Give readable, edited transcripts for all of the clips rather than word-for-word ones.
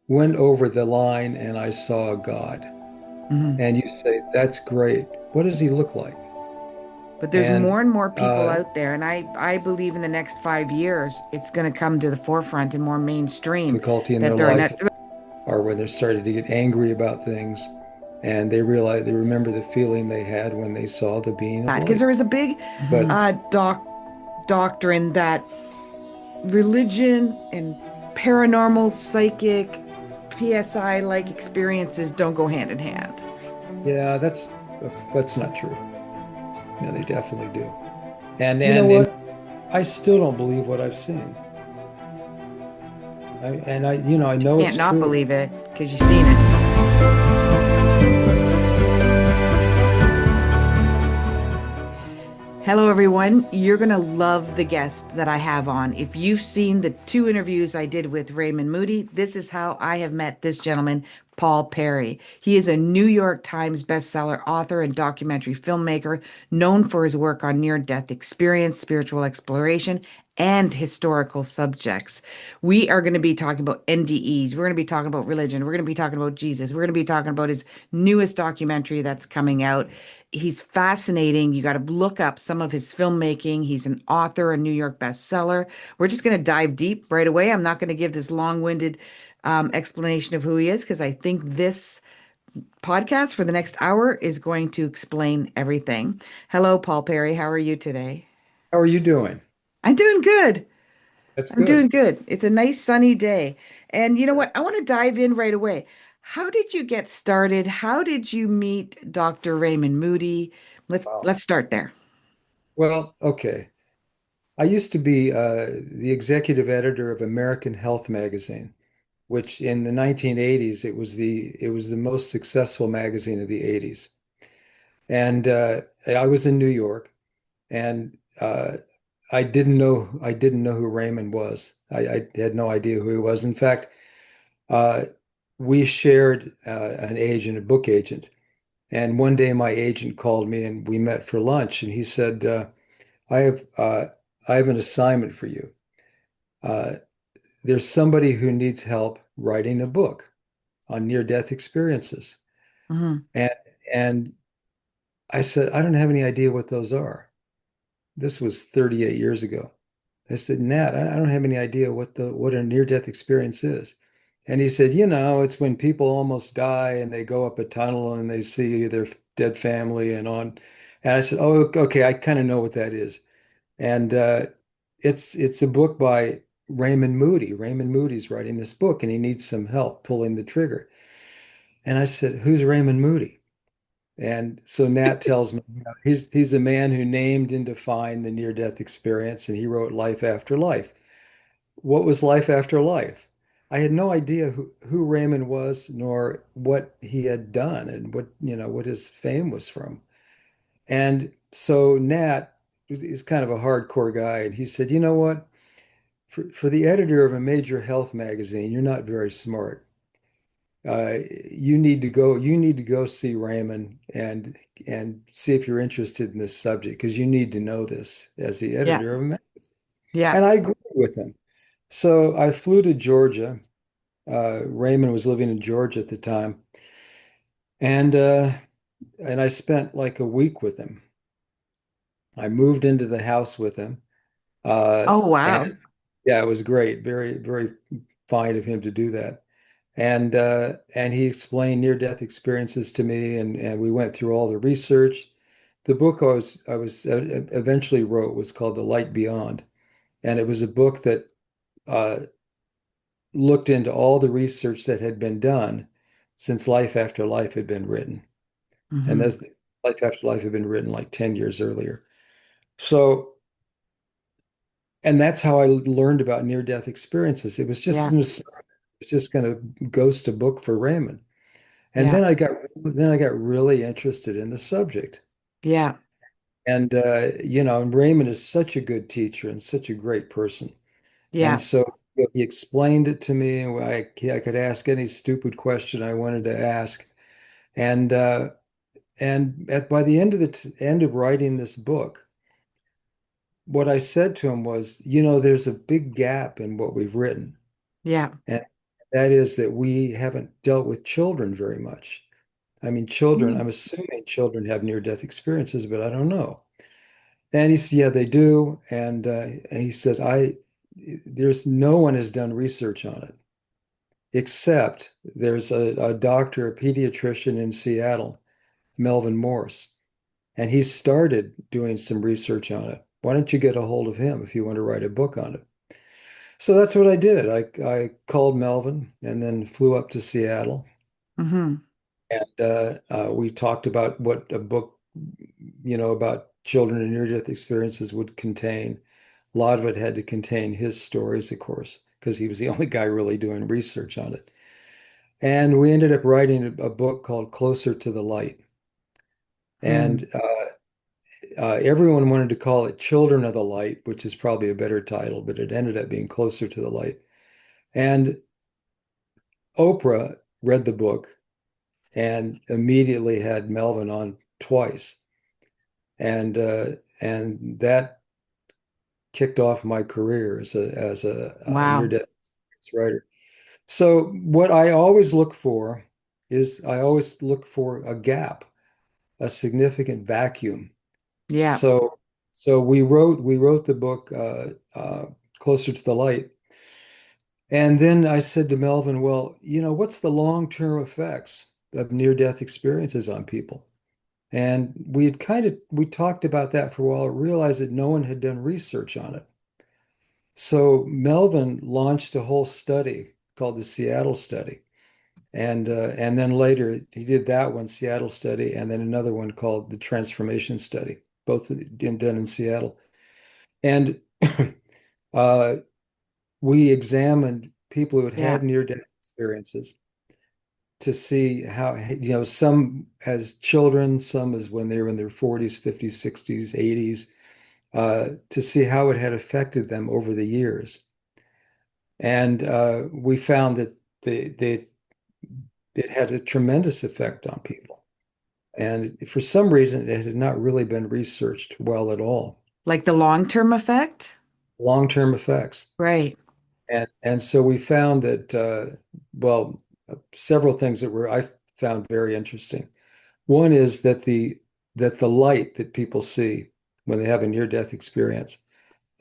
went over the line and I saw God. Mhm. And you say, that's great. What does he look like? But there's And more and more people uh, out there, and I believe in the next 5 years, it's going to come to the forefront and more mainstream difficulty in their that they're life, not. or when they're starting to get angry about things, and they remember the feeling they had when they saw the being of Because light. there is a big But doctrine that religion and paranormal, psychic, PSI-like experiences don't go hand in hand. yeah, that's not true. No, they definitely do. And You know and what? I still don't believe what I've seen. I You know can't it's not true. believe it because you've seen it. Hello, everyone. You're going to love the guest that I have on. If you've seen the two interviews I did with Raymond Moody, this is how I have met this gentleman, Paul Perry. He is a New York Times bestseller author and documentary filmmaker known for his work on near-death experience, spiritual exploration, and historical subjects. We are going to be talking about NDEs. We're going to be talking about religion. We're going to be talking about Jesus. We're going to be talking about his newest documentary that's coming out. He's fascinating. You got to look up some of his filmmaking. He's an author, a New York bestseller. We're just going to dive deep right away. I'm not going to give this long-winded explanation of who he is because I think this podcast for the next hour is going to explain everything. Hello, Paul Perry. How are you today? How are you doing? I'm doing good. That's I'm doing good. good. It's a nice sunny day. And you know what? I want to dive in right away. How did you get started? How did you meet Dr. Raymond Moody? Let's Wow. let's start there. Well, okay. I used to be the executive editor of American Health magazine, which in the 1980s it was the most successful magazine of the 80s. And I was in New York, and I didn't know who Raymond was. I had no idea who he was. In fact, uh, we shared an agent, a book agent, and one day my agent called me and we met for lunch, and he said, "I have I have an assignment for you. Uh, there's somebody who needs help writing a book on near-death experiences." Mhm. And and I said, "I don't have any idea what those are." This was 38 years ago. I said, "Nat, I don't have any idea what a near-death experience is." And he said, it's when people almost die and they go up a tunnel and they see their dead family and on. And I said, "Oh, okay, I kind of know what that is." And it's a book by Raymond Moody. Raymond Moody's writing this book and he needs some help pulling the trigger. And I said, "Who's Raymond Moody?" And so Nat tells me, he's a man who named and defined the near-death experience, and he wrote Life After Life. What was life after life? I had no idea who Raymond was, nor what he had done, and what his fame was from. And so Nat is kind of a hardcore guy, and he said, "You know what? For the editor of a major health magazine, you're not very smart. You need to go see Raymond and see if you're interested in this subject because you need to know this as the Yeah. editor of a magazine." Yeah. And I agreed with him. So I flew to Georgia. Raymond was living in Georgia at the time, and I spent like a week with him. I moved into the house with him, Oh, wow. and yeah, it was great. Very, very fine of him to do that. And he explained near-death experiences to me, and we went through all the research. The book I was eventually wrote was called The Light Beyond, and it was a book that uh, looked into all the research that had been done since Life After Life had been written. And Hmm. that's Life After Life had been written like 10 years earlier. So, and that's how I learned about near-death experiences. It was just Yeah. an ass- it's just going to ghost a book for Raymond. And Yeah. then I got really interested in the subject. Yeah. And and Raymond is such a good teacher and such a great person. And Yeah. so he explained it to me, and I could ask any stupid question I wanted to ask. And by the end of end of writing this book, what I said to him was, there's a big gap in what we've written. Yeah. And that is that we haven't dealt with children very much. I mean, children, Mm. I'm assuming children have near-death experiences, but I don't know. And he said, yeah, they do. And he said, there's no one has done research on it, except there's a doctor, a pediatrician in Seattle, Melvin Morse, and he started doing some research on it. Why don't you get a hold of him if you want to write a book on it? So that's what I did. I called Melvin and then flew up to Seattle, Hmm. and we talked about what a book, about children and near-death experiences would contain. A lot of it had to contain his stories, of course, because he was the only guy really doing research on it. And we ended up writing a book called Closer to the Light. Mm. And everyone wanted to call it Children of the Light, which is probably a better title, but it ended up being Closer to the Light. And Oprah read the book and immediately had Melvin on twice. And that kicked off my career as a Wow. near-death writer. So what I always look for is I always look for a gap, a significant vacuum. Yeah. So so we wrote the book Closer to the Light. And then I said to Melvin, well, what's the long-term effects of near-death experiences on people? And we talked about that for a while, realized that no one had done research on it. So Melvin launched a whole study called the Seattle study. And then later he did that one, Seattle study, and then another one called the Transformation Study, both done in Seattle. And uh, we examined people who had Yeah. had near-death experiences to see how, some as children, some as when they were in their 40s, 50s, 60s, 80s, to see how it had affected them over the years. And we found that it had a tremendous effect on people. And for some reason, it had not really been researched well at all. Like the long-term effect? Long-term effects. Right. And so we found that, well, several things that were I found very interesting. One is that the light that people see when they have a near-death experience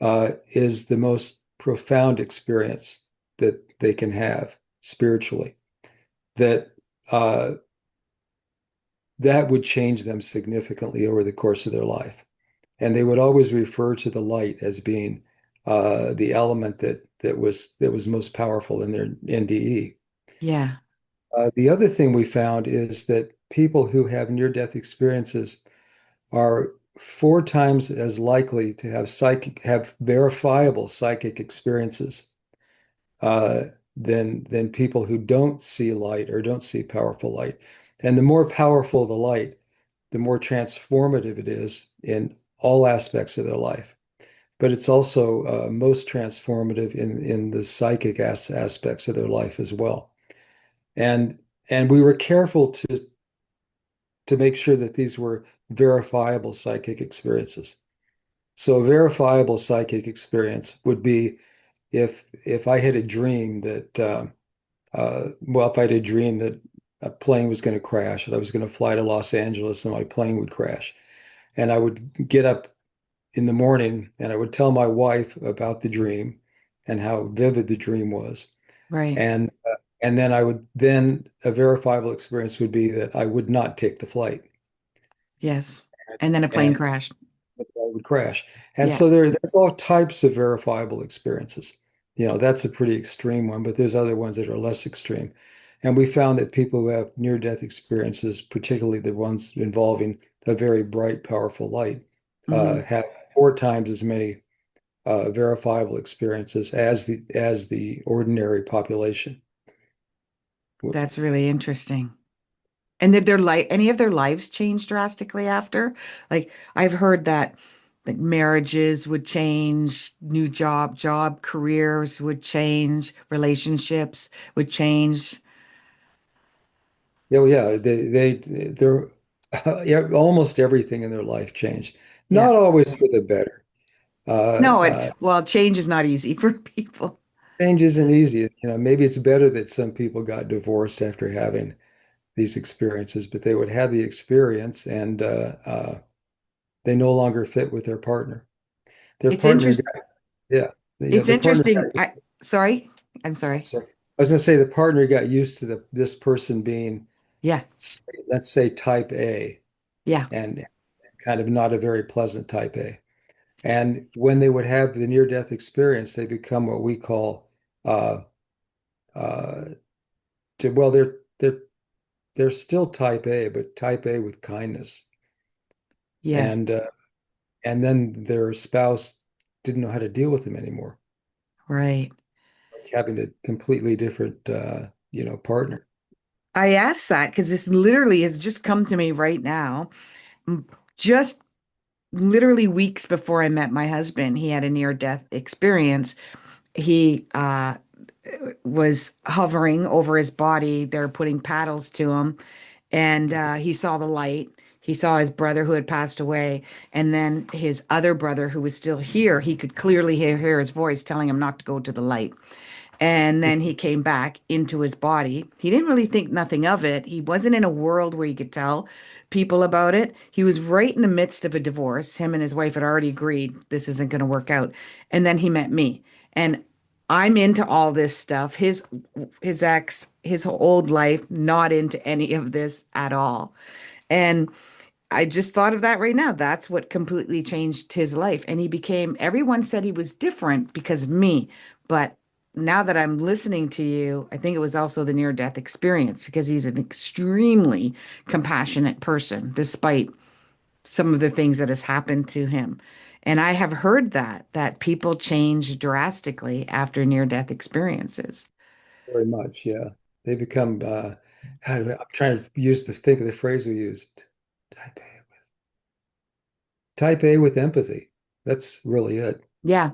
is the most profound experience that they can have spiritually. That that would change them significantly over the course of their life. And they would always refer to the light as being the element that was most powerful in their NDE. Yeah. The other thing we found is that people who have near-death experiences are four times as likely to have verifiable psychic experiences uh, than people who don't see light or don't see powerful light. And the more powerful the light, the more transformative it is in all aspects of their life. But it's also most transformative in the psychic aspects of their life as well. And and we were careful to make sure that these were verifiable psychic experiences. So a verifiable psychic experience would be if I had a dream that if I had a dream that a plane was going to crash and I was going to fly to Los Angeles and my plane would crash, and I would get up in the morning and I would tell my wife about the dream and how vivid the dream was. Right. And then then a verifiable experience would be that I would not take the flight Yes. And then a plane and crashed. I would crash. And Yeah. so there's all types of verifiable experiences. That's a pretty extreme one, but there's other ones that are less extreme. And we found that people who have near-death experiences, particularly the ones involving a very bright, powerful light, Hmm. have four times as many verifiable experiences as the ordinary population. That's really interesting. And did their life, any of their lives change drastically after? Like I've heard that like marriages would change, new job careers would change, relationships would change. Yeah, well, yeah, they're yeah, almost everything in their life changed. Yeah. Not always for the better. No, Uh, well, change is not easy for people. change isn't easy. Maybe it's better that some people got divorced after having these experiences, but they would have the experience and they no longer fit with their partner. Their It's partner interesting. got, yeah, It's the partner interesting. got, Sorry. I'm sorry. sorry. I was going to say the partner got used to this person being, Yeah. let's say, type A Yeah. and kind of not a very pleasant type A. And when they would have the near-death experience, they become what we call, uh, uh, well, they're still type A, but type A with kindness. Yes. And and then their spouse didn't know how to deal with them anymore, Right. like having a completely different, partner. I asked that because this literally has just come to me right now. M- Just literally weeks before I met my husband, he had a near-death experience. He was hovering over his body. They're putting paddles to him, and he saw the light. He saw his brother who had passed away, and then his other brother who was still here. He could clearly hear his voice telling him not to go to the light. And then he came back into his body. He didn't really think nothing of it. He wasn't in a world where he could tell people about it. He was right in the midst of a divorce. Him and his wife had already agreed this isn't going to work out. And then he met me. And I'm into all this stuff. His ex, his old life, not into any of this at all. And I just thought of that right now. That's what completely changed his life. And he became, everyone said he was different because of me. But now that I'm listening to you, I think it was also the near-death experience because he's an extremely compassionate person, despite some of the things that has happened to him. And I have heard that people change drastically after near-death experiences. Very much, yeah. They become, I'm trying to think of the phrase we used. Type A. Type A with empathy. That's really it. Yeah,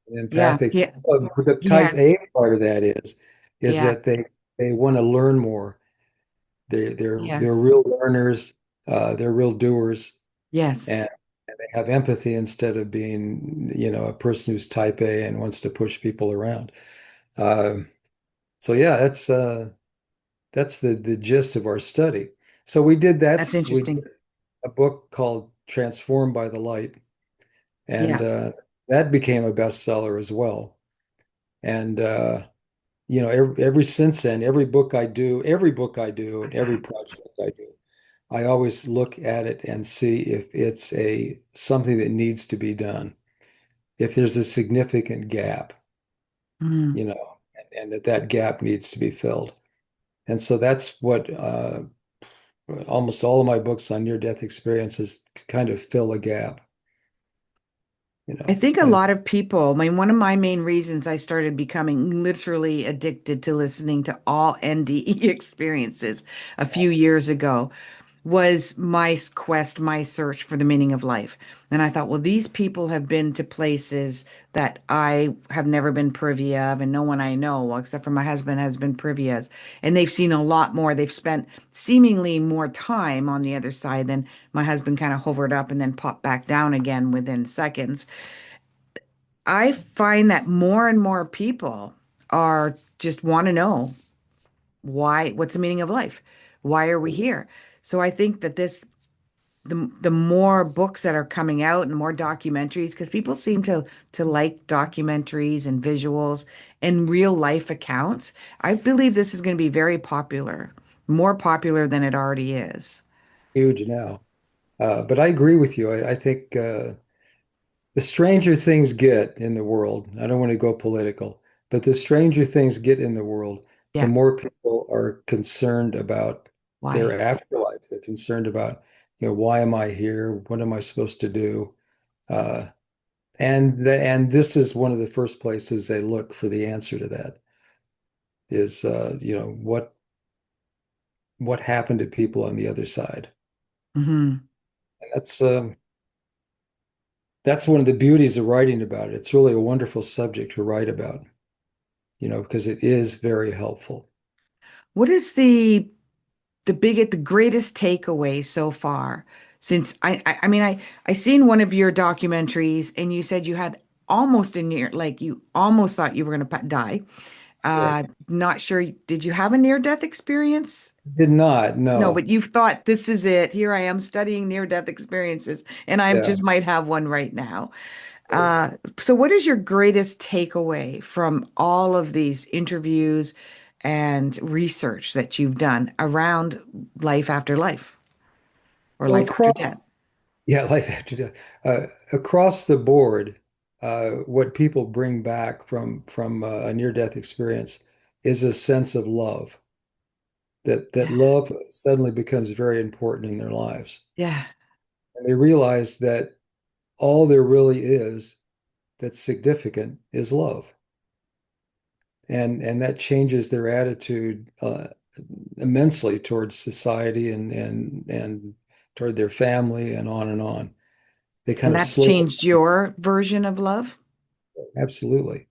yeah, Empathic. yeah, The type yes, A part of that is yeah, that they want to learn more. They're yes, real learners. They're real doers, yes. and they have empathy instead of being, a person who's type A and wants to push people around. Uh, so yeah, that's the gist of our study. So we did That's we interesting. did a book called Transformed by the Light, and Yeah. that became a bestseller as well. And every since then, every book I do, and every project I do, I always look at it and see if it's a something that needs to be done. If there's a significant gap, Mm. and that gap needs to be filled. And so that's what almost all of my books on near-death experiences kind of fill a gap, I think a and lot of people, one of my main reasons I started becoming literally addicted to listening to all NDE experiences a few years ago was my quest, my search for the meaning of life. And I thought, well, these people have been to places that I have never been privy of, and no one I know, well, except for my husband, has been privy as. And they've seen a lot more. They've spent seemingly more time on the other side than my husband kind of hovered up and then popped back down again within seconds. I find that more and more people are just want to know what's the meaning of life? Why are we here? So I think that the more books that are coming out and more documentaries, because people seem to like documentaries and visuals and real life accounts. I believe this is going to be very popular, more popular than it already is. huge now. But I agree with you. I think the stranger things get in the world, I don't want to go political, but the stranger things get in the world, the Yeah. more people are concerned about their Why? afterlife. They're concerned about, why am I here? What am I supposed to do? Uh, and this is one of the first places they look for the answer to that is, what happened to people on the other side. Hmm. And that's one of the beauties of writing about it. It's really a wonderful subject to write about, because it is very helpful. What is the greatest takeaway so far? Since I seen one of your documentaries and you said you had almost in near, like you almost thought you were going to die. Right. Not sure. Did you have a near-death experience? Did not, No, no. but you've thought this is it. Here I am studying near-death experiences, and I Yeah. just might have one right now. So what is your greatest takeaway from all of these interviews and research that you've done around life after life or Well, life after death? yeah, life after death. Across the board, what people bring back from a near-death experience is a sense of love. That Yeah. love suddenly becomes very important in their lives. Yeah. And they realize that all there really is that's significant is love. And that changes their attitude immensely towards society and toward their family and on and on. They kind And of that's slow changed your version of love? absolutely.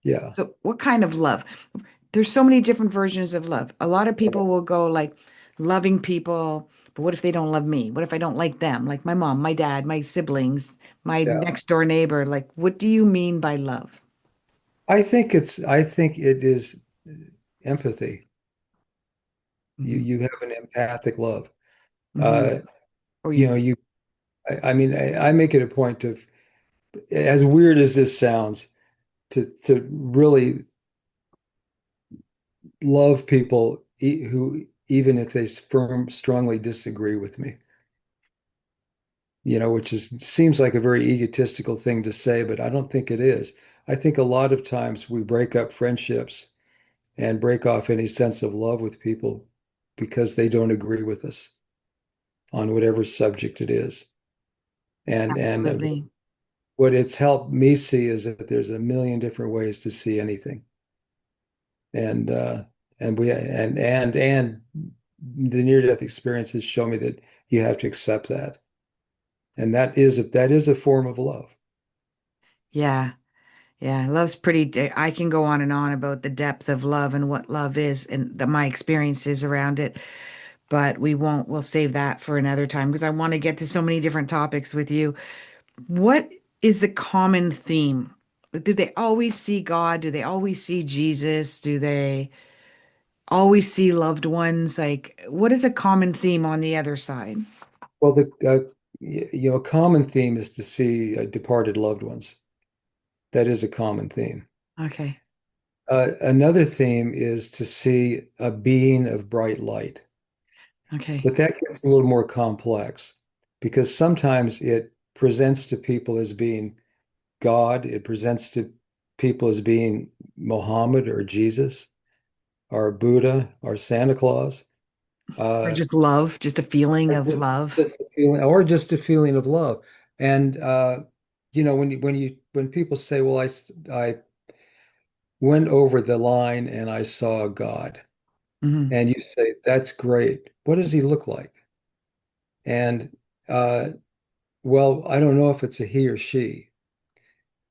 Yeah. So what kind of love? There's so many different versions of love. A lot of people will go like loving people, but what if they don't love me? What if I don't like them? Like my mom, my dad, my siblings, my Yeah. next door neighbor. Like, what do you mean by love? I think it is empathy. You Hmm. you have an empathic love. Hmm. Uh, Or you you, know, I mean, I make it a point of, as weird as this sounds, to really love people who, even if they strongly disagree with me, which seems like a very egotistical thing to say, but I don't think it is. I think a lot of times we break up friendships and break off any sense of love with people because they don't agree with us on whatever subject it is. And absolutely. what it's helped me see is that there's a million different ways to see anything. And and the near-death experiences show me that you have to accept that. And that is a form of love. Yeah. Yeah. Love's pretty, I can go on and on about the depth of love and what love is and my experiences around it, but we won't, we'll save that for another time because I want to get to so many different topics with you. What is the common theme? Do they always see God? Do they always see Jesus? Do they always see loved ones? Like, what is a common theme on the other side? Well, a common theme is to see departed loved ones. That is a common theme. Okay. Another theme is to see a being of bright light, Okay. but that gets a little more complex because sometimes it presents to people as being God, it presents to people as being Muhammad or Jesus or Buddha or Santa Claus, Or uh, just love, just a feeling or of love. just a feeling, or just a feeling of love. And when people say, "Well, I went over the line and I saw God," Hmm. and you say, "That's great. What does he look like?" And uh, well, I don't know if it's a he or she.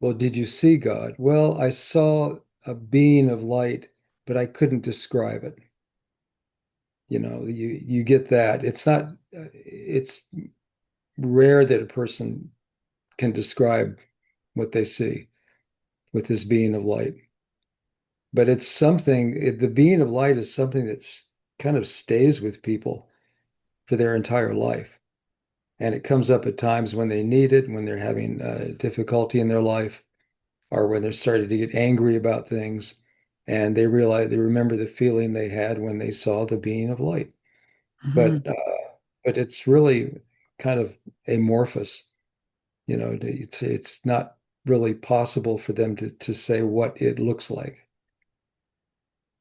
Well, did you see God? Well, I saw a being of light, but I couldn't describe it. You get that. It's rare that a person can describe what they see with this being of light. But it's the being of light is something that's kind of stays with people for their entire life. And it comes up at times when they need it, when they're having difficulty in their life, or when they're starting to get angry about things, and they remember the feeling they had when they saw the being of light. Hmm. But it's really kind of amorphous. It's not really possible for them to say what it looks like.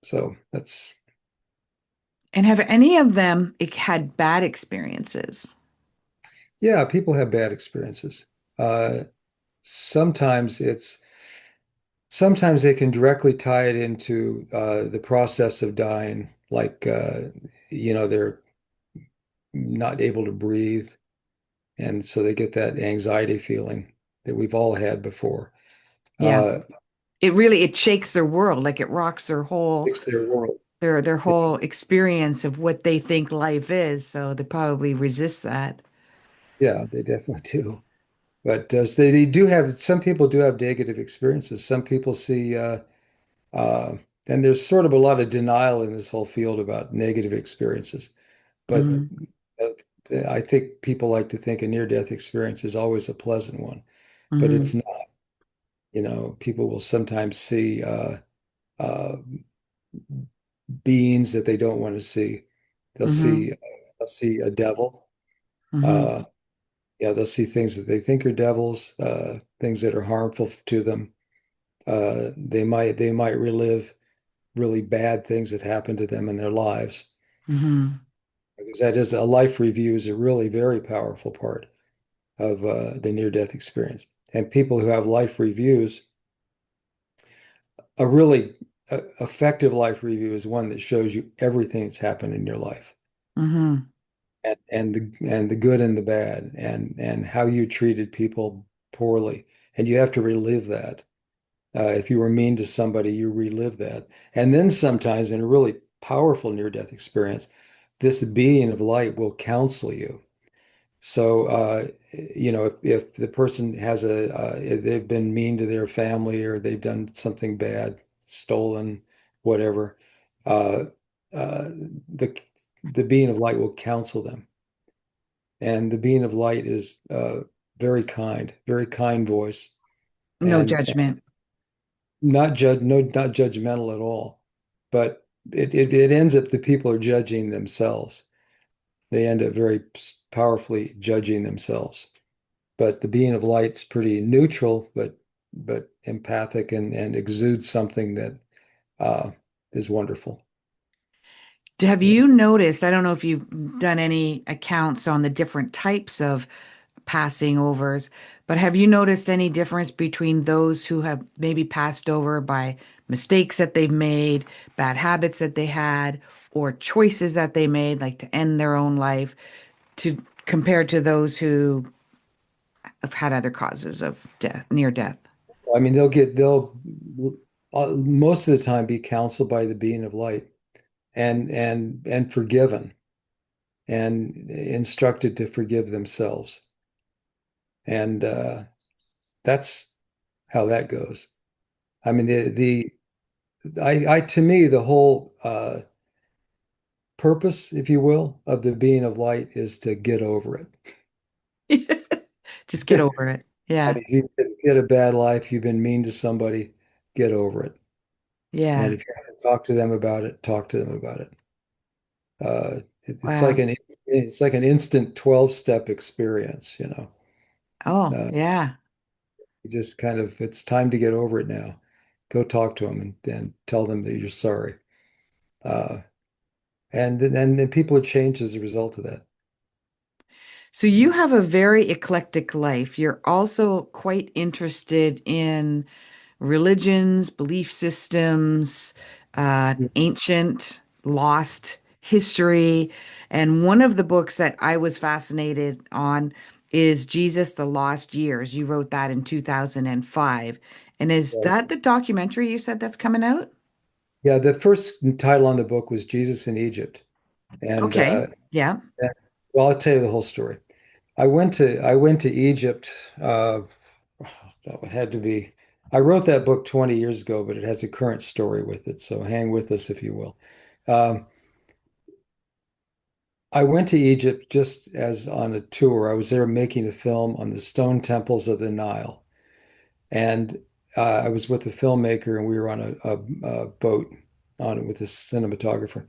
So that's And have any of them had bad experiences? yeah, people have bad experiences. Uh, sometimes it's sometimes they can directly tie it into the process of dying, like they're not able to breathe, and so they get that anxiety feeling that we've all had before. Yeah. Uh, It shakes their world, like it rocks fix their world. their whole experience of what they think life is. So they probably resist that. Yeah, they definitely do. But they do have some people do have negative experiences. Some people see uh, and there's sort of a lot of denial in this whole field about negative experiences. But Hmm. uh, I think people like to think a near-death experience is always a pleasant one, but it's Hmm. not. People will sometimes see uh, beings that they don't want to see. They'll Hmm. see they'll see a devil. Hmm. Uh, yeah, they'll see things that they think are devils, things that are harmful to them. They might relive really bad things that happened to them in their lives, Hmm. because that is a life review is a really very powerful part of the near-death experience. And people who have life reviews, a really effective life review is one that shows you everything that's happened in your life, Hmm. and the good and the bad, and how you treated people poorly, and you have to relive that. If you were mean to somebody, you relive that. And then sometimes in a really powerful near-death experience, this being of light will counsel you. So, if the person has if they've been mean to their family or they've done something bad, stolen, whatever, uh, uh, the the being of light will counsel them. And the being of light is very kind voice, No and judgment. not judge, no, not judgmental at all. But it ends up the people are judging themselves. They end up very powerfully judging themselves. But the being of light's pretty neutral, but empathic and exudes something that uh, is wonderful. Have Yeah. you noticed? I don't know if you've done any accounts on the different types of passing overs, but have you noticed any difference between those who have maybe passed over by mistakes that they've made, bad habits that they had, or choices that they made, like to end their own life, to compared to those who have had other causes of death, near death? I mean, they'll most of the time be counseled by the being of light and forgiven and instructed to forgive themselves. And that's how that goes. I mean, I to me, the whole purpose, if you will, of the being of light is to get over it. Just get over it. And Yeah. if you had a bad life, you've been mean to somebody, get over it. And Yeah. if you have to talk to them about it, talk to them about it. It's like Wow. an instant 12-step experience. Oh, Uh, yeah. you just kind of it's time to get over it now. Go talk to them and tell them that you're sorry. Uh, and then people are changed as a result of that. So you have a very eclectic life. You're also quite interested in religions, belief systems, ancient, lost history. And one of the books that I was fascinated on is Jesus, the Lost Years. You wrote that in 2005. And is Right. that the documentary you said that's coming out? Yeah, the first title on the book was Jesus in Egypt. And Okay. Yeah. well, I'll tell you the whole story. I went to Egypt. That had to be. I wrote that book 20 years ago, but it has a current story with it. So hang with us if you will. Um, I went to Egypt just as on a tour. I was there making a film on the stone temples of the Nile, and I was with a filmmaker, and we were on a boat on it with a cinematographer.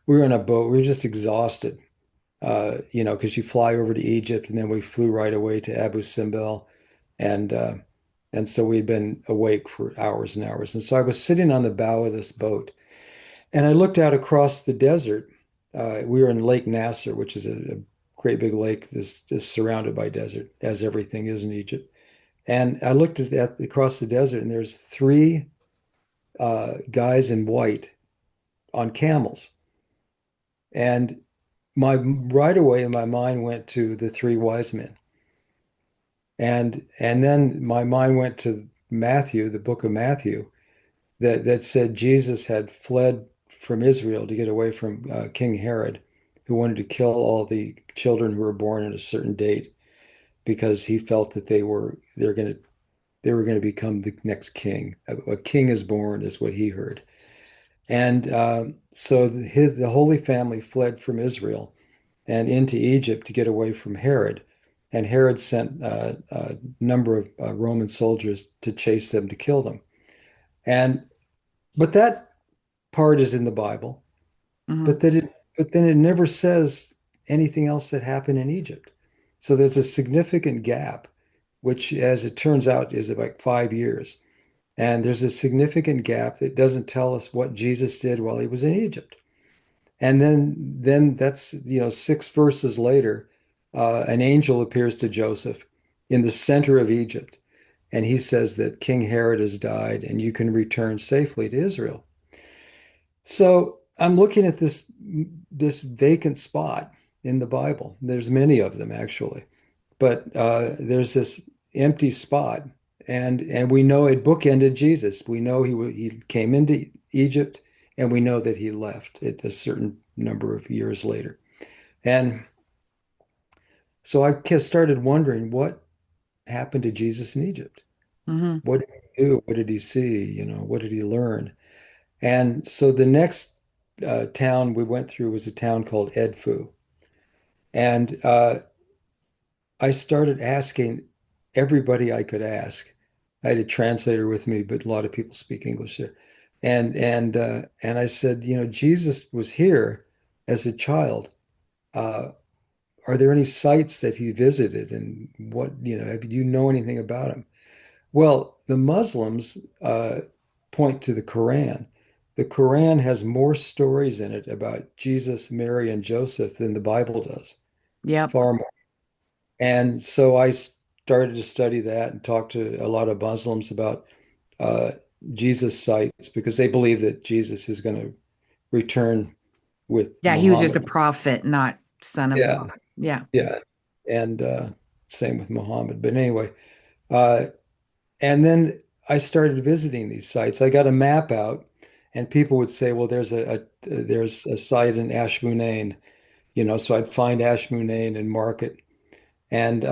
We were on a boat. We were just exhausted, because you fly over to Egypt, and then we flew right away to Abu Simbel, and uh, and so we'd been awake for hours and hours. And so I was sitting on the bow of this boat, and I looked out across the desert. We were in Lake Nasser, which is a great big lake that's just surrounded by desert, as everything is in Egypt. And I looked across the desert, and there's three guys in white on camels. And my right away, my mind went to the three wise men. And then my mind went to Matthew, the book of Matthew, that said Jesus had fled from Israel to get away from King Herod, who wanted to kill all the children who were born at a certain date. because he felt that they were going to become the next king. A king is born, is what he heard. And so the Holy Family fled from Israel and into Egypt to get away from Herod. And Herod sent a number of Roman soldiers to chase them to kill them. And but that part is in the Bible. Hmm. But then it never says anything else that happened in Egypt. So there's a significant gap, which, as it turns out, is about 5 years. And there's a significant gap that doesn't tell us what Jesus did while he was in Egypt. And then that's, 6 verses later, an angel appears to Joseph in the center of Egypt, and he says that King Herod has died and you can return safely to Israel. So I'm looking at this vacant spot in the Bible. There's many of them actually, but there's this empty spot, and we know it bookended Jesus. We know he came into Egypt, and we know that he left at a certain number of years later. And so I started wondering what happened to Jesus in Egypt. Hmm. What did he do? What did he see? What did he learn? And so the next town we went through was a town called Edfu. And I started asking everybody I could ask. I had a translator with me, but a lot of people speak English there. And I said, Jesus was here as a child. Uh, are there any sites that he visited, and what, do you know anything about him? Well, the Muslims point to the Quran. The Quran has more stories in it about Jesus, Mary, and Joseph than the Bible does, Yep. far more. And so I started to study that and talk to a lot of Muslims about uh, Jesus sites because they believe that Jesus is going to return with Yeah, he was just a Muhammad. prophet, not son of Yeah, God. Yeah. yeah. And same with Muhammad. But anyway, uh, and then I started visiting these sites. I got a map out, and people would say, "Well, there's a site in Ashmounein," So I'd find Ashmounein and mark it. And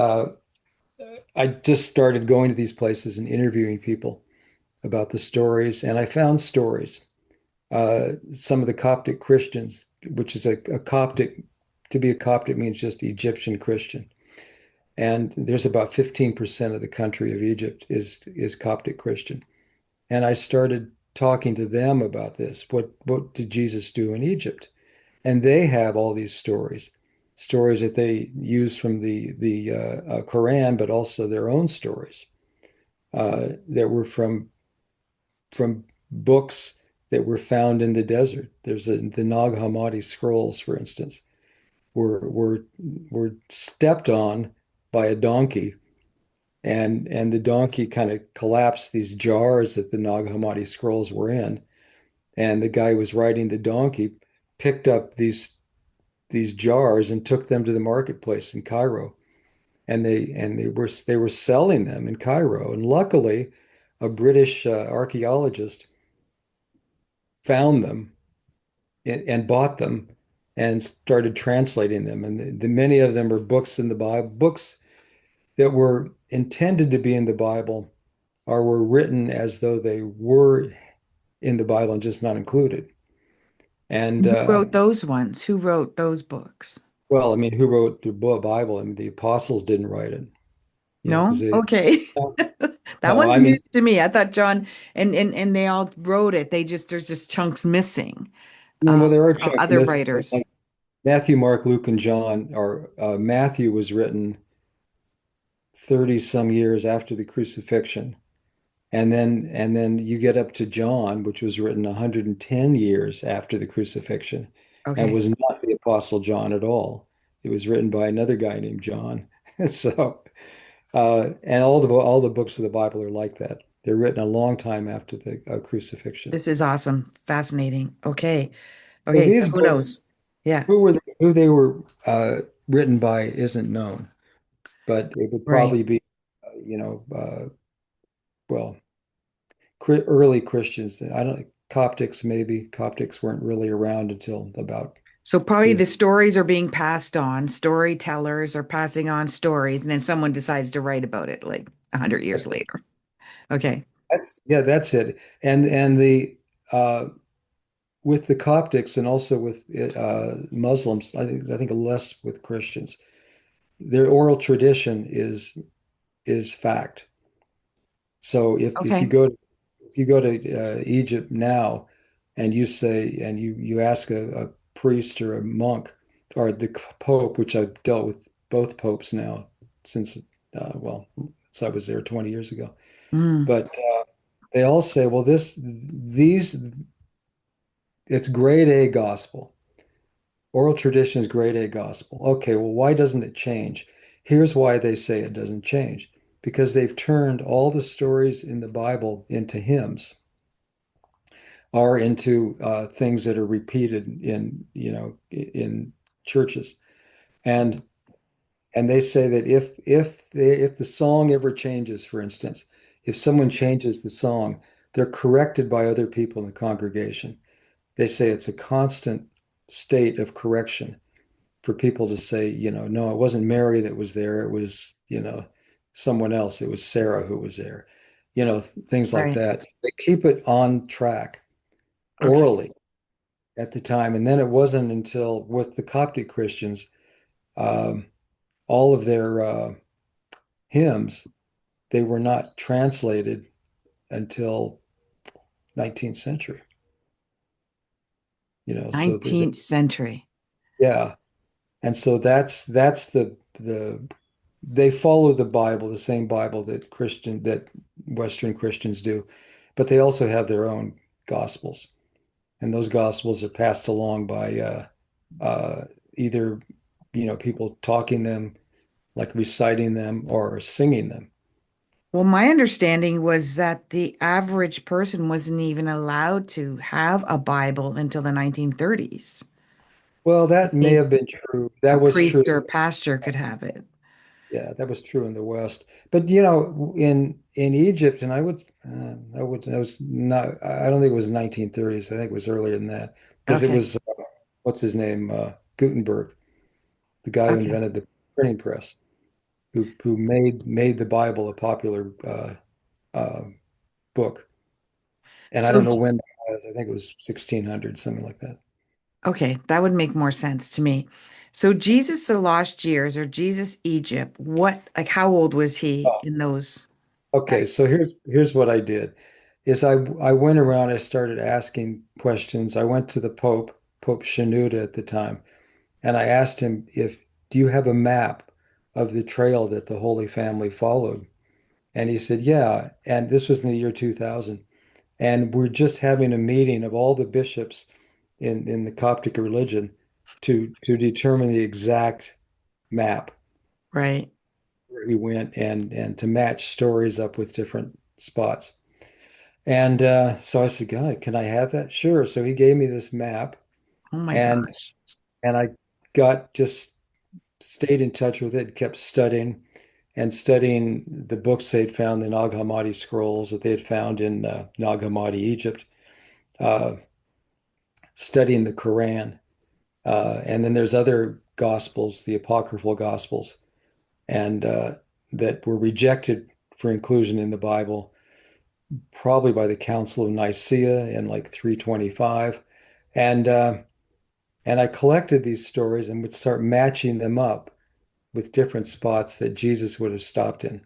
I just started going to these places and interviewing people about the stories, and I found stories. Some of the Coptic Christians, which is a Coptic, to be a Coptic means just Egyptian Christian. And there's about 15% of the country of Egypt is Coptic Christian. And I started talking to them about this. What did Jesus do in Egypt? And they have all these stories that they use from the Quran, but also their own stories that were from books that were found in the desert. The Nag Hammadi scrolls, for instance, were stepped on by a donkey, and the donkey kind of collapsed these jars that the Nag Hammadi scrolls were in, and the guy who was riding the donkey picked up these jars and took them to the marketplace in Cairo, and they were selling them in Cairo, and luckily a British archaeologist found them and bought them and started translating them. And many of them are books in the Bible, books that were intended to be in the Bible or were written as though they were in the Bible and just not included. And Who wrote those ones? Who wrote those books? well, I mean, who wrote the Bible? I mean, the apostles didn't write it, because No? they Okay. no, That no, one's I mean, news to me. I thought John and they all wrote it. There's just chunks missing well, there are from chunks other missing. writers. Matthew, Mark, Luke, and John, or Matthew was written 30 some years after the crucifixion. And then you get up to John, which was written 110 years after the crucifixion and Okay. was not the Apostle John at all. It was written by another guy named John. So, and all the books of the Bible are like that. They're written a long time after the crucifixion. This is awesome. Fascinating. Okay. So Okay, so these who books, knows? Yeah, who they were written by isn't known, but it would right. probably be, well, early Christians. I don't Coptics maybe. Coptics weren't really around until about So probably Is the stories are being passed on, storytellers are passing on stories, and then someone decides to write about it like 100 years later. Okay. that's yeah, that's it. And the with the Coptics and also with Muslims, I think less with Christians. Their oral tradition is fact. So Okay. if you go to Egypt now and you say and you ask a priest or a monk or the Pope, which I've dealt with both popes now since well, since I was there 20 years ago, Mm, but they all say, well, these it's grade A gospel. Oral tradition is grade A gospel. Okay, well, why doesn't it change? Here's why they say it doesn't change. Because they've turned all the stories in the Bible into hymns or into things that are repeated in churches. And and they say that if the song ever changes, for instance, if someone changes the song, they're corrected by other people in the congregation. They say it's a constant state of correction for people to say, no, it wasn't Mary that was there. It was, someone else. It was Sarah who was there, things like right. that. They keep it on track Okay. orally at the time. And then it wasn't until with the Coptic Christians, um, all of their hymns, they were not translated until 19th century, so 19th century. yeah. And so that's they follow the Bible, the same Bible that Western Christians do, but they also have their own gospels, and those gospels are passed along by either people talking them, like reciting them, or singing them. Well, my understanding was that the average person wasn't even allowed to have a Bible until the 1930s. Well, that may Only have been true. a That was true. priest or a pastor could have it. Yeah, that was true in the West. But in Egypt, and I was not. I don't think it was 1930s. I think it was earlier than that because it Okay. was what's his name, Gutenberg, the guy who Okay. invented the printing press, who made the Bible a popular uh, book. And I So, don't know when that was. I think it was 1600, something like that. okay, that would make more sense to me. So, Jesus the lost years or Jesus Egypt, like, how old was he Oh, in those okay, back? so here's what I did is I went around, I started asking questions. I went to the Pope, Pope Shenouda at the time, and I asked him if do you have a map of the trail that the Holy Family followed? And he said, yeah. And this was in the year 2000. And we're just having a meeting of all the bishops in the Coptic religion to determine the exact map Right. where he went and to match stories up with different spots. And so I said, God, can I have that? Sure. So he gave me this map Oh my and gosh. and I got just stayed in touch with it, kept studying the books they'd found, the Nag Hammadi scrolls that they had found in Nag Hammadi, Egypt, uh, studying the Quran. And then there's other gospels, the apocryphal gospels, and that were rejected for inclusion in the Bible, probably by the Council of Nicaea in like 325. And and I collected these stories and would start matching them up with different spots that Jesus would have stopped in.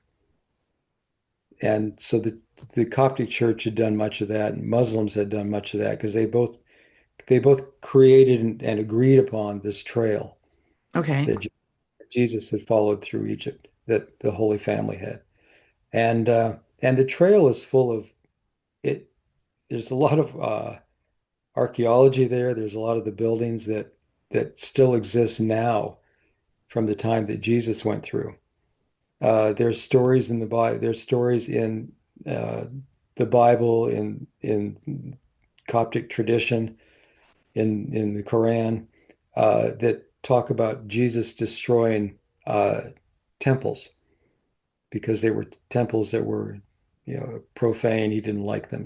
And so the Coptic Church had done much of that, and Muslims had done much of that because they both created and agreed upon this trail Okay. that Jesus had followed through Egypt, that the Holy Family had. And the trail is full of it. There's a lot of archaeology there. There's a lot of the buildings that still exist now from the time that Jesus went through. There's stories in the Bible. There's stories in uh, the Bible, in Coptic tradition, in the Quran, that talk about Jesus destroying temples because they were temples that were, profane. He didn't like them,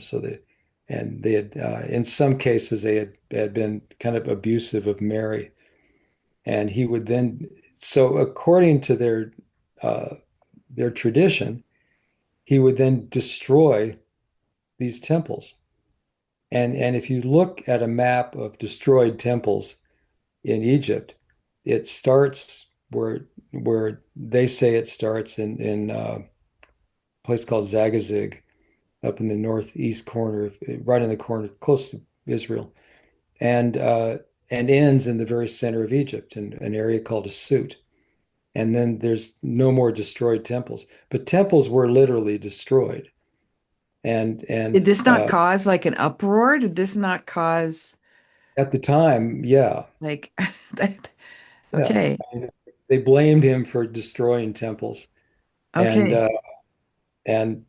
and they had, in some cases, had been kind of abusive of Mary. And he would then, so according to uh, their tradition, he would then destroy these temples. And if you look at a map of destroyed temples in Egypt, it starts where they say it starts in a place called Zagazig up in the northeast corner, right in the corner, close to Israel, and uh, and ends in the very center of Egypt in an area called a Sut. And then there's no more destroyed temples, but temples were literally destroyed. And Did and this not cause like an uproar? Did this not cause at the time, yeah, like that? yeah, Okay. they blamed him for destroying temples, and Okay. and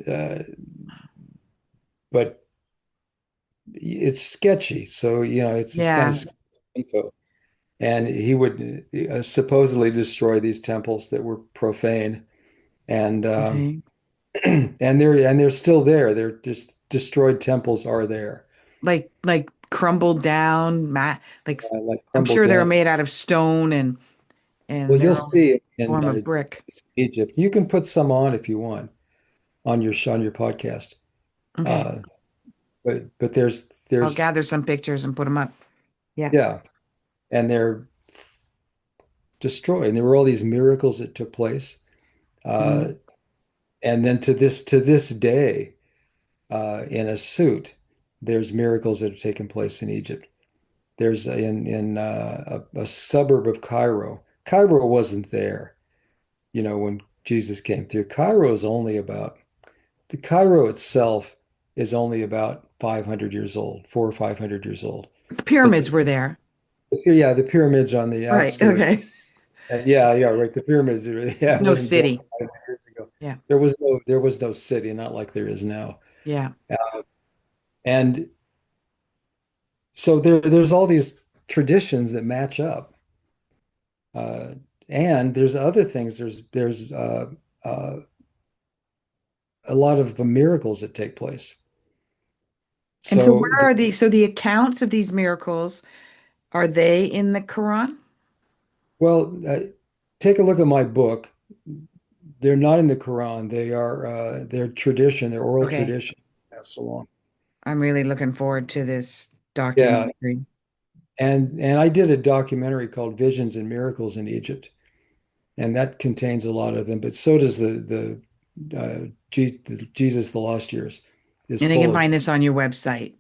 but it's sketchy. So it's kind of Yeah. sketchy info. And he would supposedly destroy these temples that were profane, and Okay. and they're still there. They're just destroyed temples are there, Like crumbled down, like I'm crumbled sure they were down. made out of stone Well, and they're you'll all see in form of brick. Egypt. You can put some on if you want on your podcast. Okay. Uh, but I'll there's gather some pictures and put them up. Yeah. yeah, and they're destroyed. And there were all these miracles that took place, uh, Mhm. and then to this day, in a suit, there's miracles that have taken place in Egypt. There's in a suburb of Cairo. Cairo wasn't there, when Jesus came through. The Cairo itself is only about 500 years old, 400 or 500 years old. The But pyramids were there. yeah, the pyramids on the Right. outskirts. Okay. And yeah, right. The pyramids, yeah, There's it no wasn't built city. 500 years ago. Yeah. There was no city, not like there is now. Yeah. And so there's all these traditions that match up. Uh, and there's other things. There's uh, a lot of the miracles that take place. And so So, where are so the accounts of these miracles, are they in the Quran? well, take a look at my book. They're not in the Quran. They're tradition, they're oral Okay. tradition passed along. I'm really looking forward to this Yeah, documentary. and I did a documentary called Visions and Miracles in Egypt, and that contains a lot of them. But so does the Jesus the Lost Years is And they full can of find this on your website.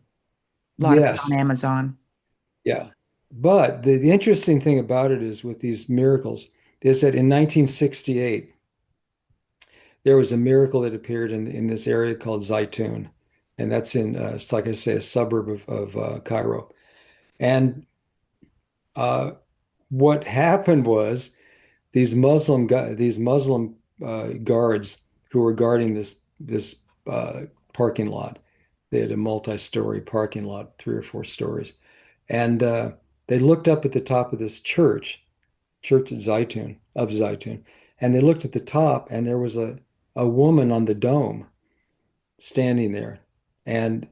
A lot of it's on yes, Amazon. yeah. But the interesting thing about it is with these miracles is that in 1968 there was a miracle that appeared in this area called Zaytun, and that's it's like I say, a suburb of Cairo. And uh, what happened was these Muslim guards who were guarding this parking lot. They had a multi-story parking lot, 3 or 4 stories, and they looked up at the top of this church of Zaytun, and they looked at the top, and there was a woman on the dome standing there, and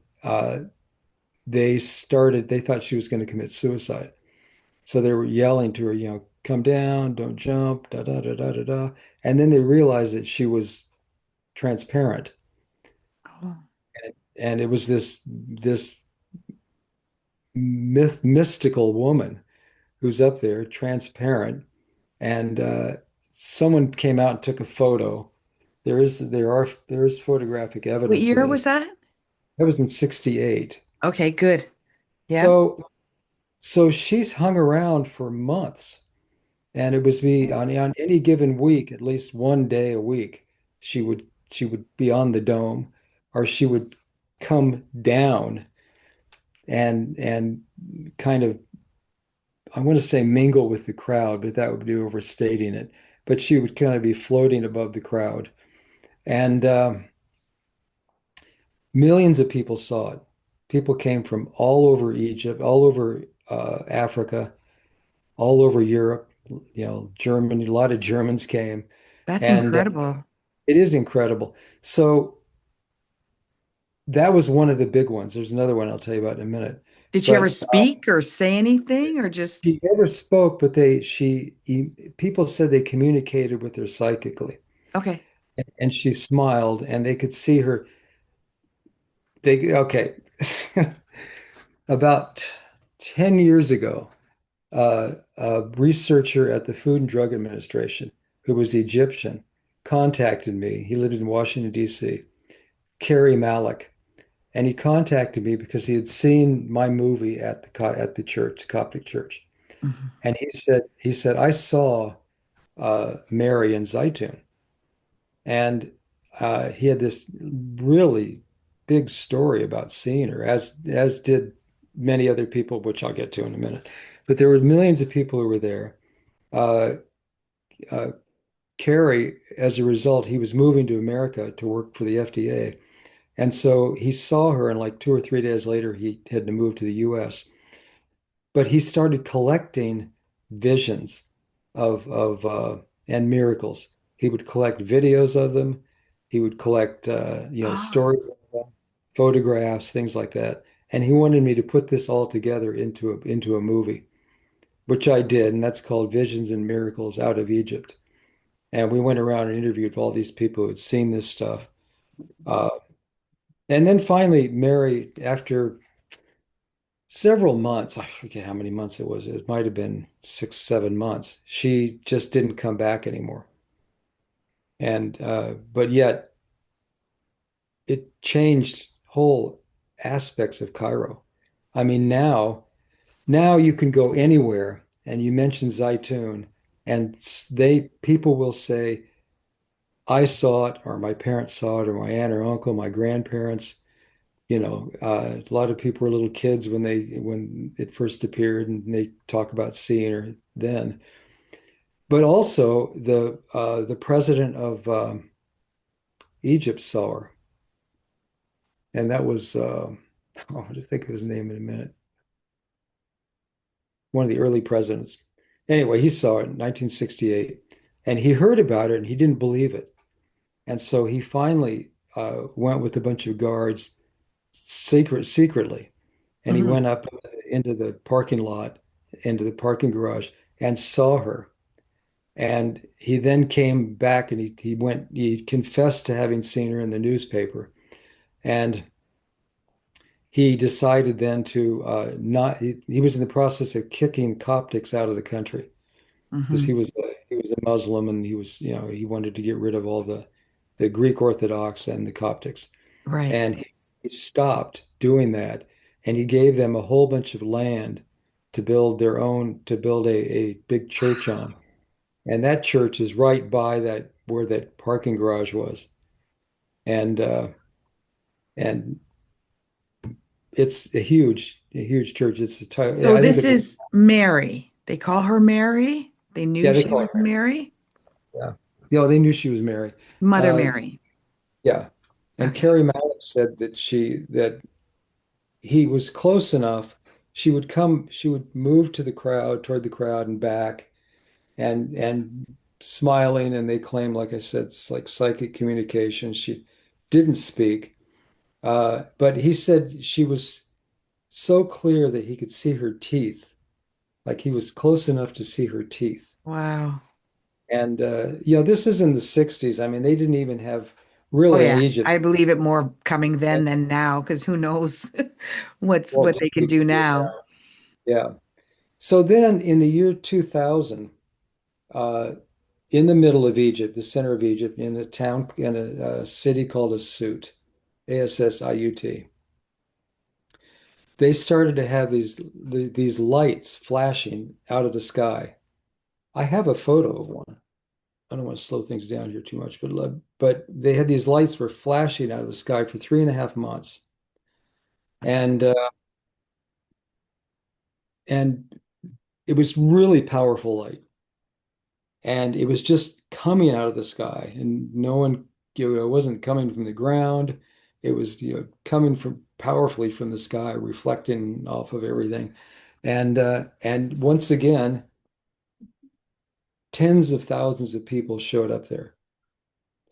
they thought she was going to commit suicide. So they were yelling to her, come down, don't jump, da da da da da da. And then they realized that she was transparent. Oh. And it was this mystical woman who's up there, transparent. And someone came out and took a photo. There is photographic What evidence of year was this. that? That was in 68. Okay, good. Yeah. So so she's hung around for months. And it was me on any given week, at least one day a week, she would be on the dome, or she would come down and kind of, I want to say, mingle with the crowd, but that would be overstating it. But she would kind of be floating above the crowd, and millions of people saw it. People came from all over Egypt, all over Africa, all over Europe. Germany. A lot of Germans came, That's and incredible. it is incredible. So that was one of the big ones. There's another one I'll tell you about in a minute. Did she ever But speak or say anything or just she never spoke, but people said they communicated with her psychically. okay. And she smiled, and they could see her. Okay. About 10 years ago, a researcher at the Food and Drug Administration who was Egyptian contacted me. He lived in Washington, D.C., Kerry Malik. And he contacted me because he had seen my movie at the church, Coptic church. Mhm. And he said, I saw Mary in Zaytun. And he had this really big story about seeing her, as did many other people, which I'll get to in a minute. But there were millions of people who were there. Uh, uh, Kerry, as a result, he was moving to America to work for the FDA. And so he saw her, and like 2 or 3 days later, he had to move to the US. But he started collecting visions of and miracles. He would collect videos of them. He would collect Ah. stories of them, photographs, things like that. And he wanted me to put this all together into a movie, which I did, and that's called Visions and Miracles Out of Egypt. And we went around and interviewed all these people who had seen this stuff. Uh, and then finally, Mary, after several months, I forget how many months it was. It might have been 6, 7 months. She just didn't come back anymore. And but yet it changed whole aspects of Cairo. I mean, now you can go anywhere, and you mention Zaytun, and they people will say, I saw it, or my parents saw it, or my aunt or uncle, my grandparents. A lot of people were little kids when it first appeared, and they talk about seeing her then. But also the president of Egypt saw her, and that was I'll have to think of his name in a minute. One of the early presidents. Anyway, he saw it in 1968, and he heard about it, and he didn't believe it, and so he finally went with a bunch of guards secretly, and he Mhm. went up into the parking lot, into the parking garage, and saw her. And he then came back, and he confessed to having seen her in the newspaper. And he decided then to not, he was in the process of kicking Coptics out of the country because Mhm. he was a Muslim, and he wanted to get rid of all the Greek Orthodox and the Coptics. Right. And he stopped doing that, and he gave them a whole bunch of land to build a big church on. And that church is right by that where that parking garage was. And and it's a huge church. So I think this it's a, is Mary. They call her Mary. They knew yeah, they she call it was Mary. Mary. Yeah. They knew she was Mary. Mother Uh, Mary. yeah. And Okay. Carrie Malik said that he was close enough. She would move to the crowd, toward the crowd and back, and smiling. And they claim, like I said, it's like psychic communication. She didn't speak, but he said she was so clear that he could see her teeth, like he was close enough to see her teeth. Wow. And this is in the 60s. I mean, they didn't even have Oh really in yeah. Egypt. I believe it more coming then than now, because who knows what they can We do can do now. now. Yeah. So then in the year 2000, uh, in the middle of Egypt, the center of Egypt, in a city called Asut, Assiut, they started to have these lights flashing out of the sky. I have a photo of one. I don't want to slow things down here too much, but they had these lights were flashing out of the sky for 3.5 months, and and it was really powerful light, and it was just coming out of the sky, and no one, it wasn't coming from the ground. It was, coming from powerfully from the sky, reflecting off of everything, and once again, tens of thousands of people showed up there.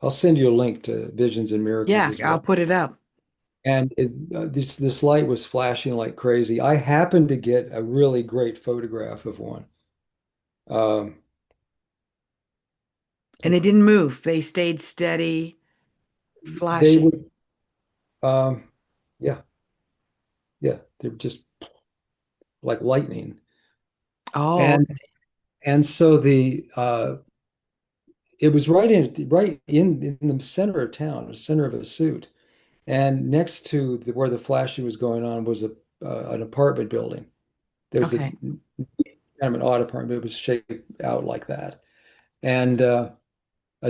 I'll send you a link to Visions and Miracles Yeah, as I'll well. put it up. and this light was flashing like crazy. I happened to get a really great photograph of one. Um, And they didn't move. They stayed steady, they flashing. would, um, yeah, yeah, they were just like lightning. Oh, And okay. so it was right in the center of town, the center of a suit. And next to where the flashing was going on was an apartment building. There's a Okay. kind of an odd apartment. It was shaped out like that. And a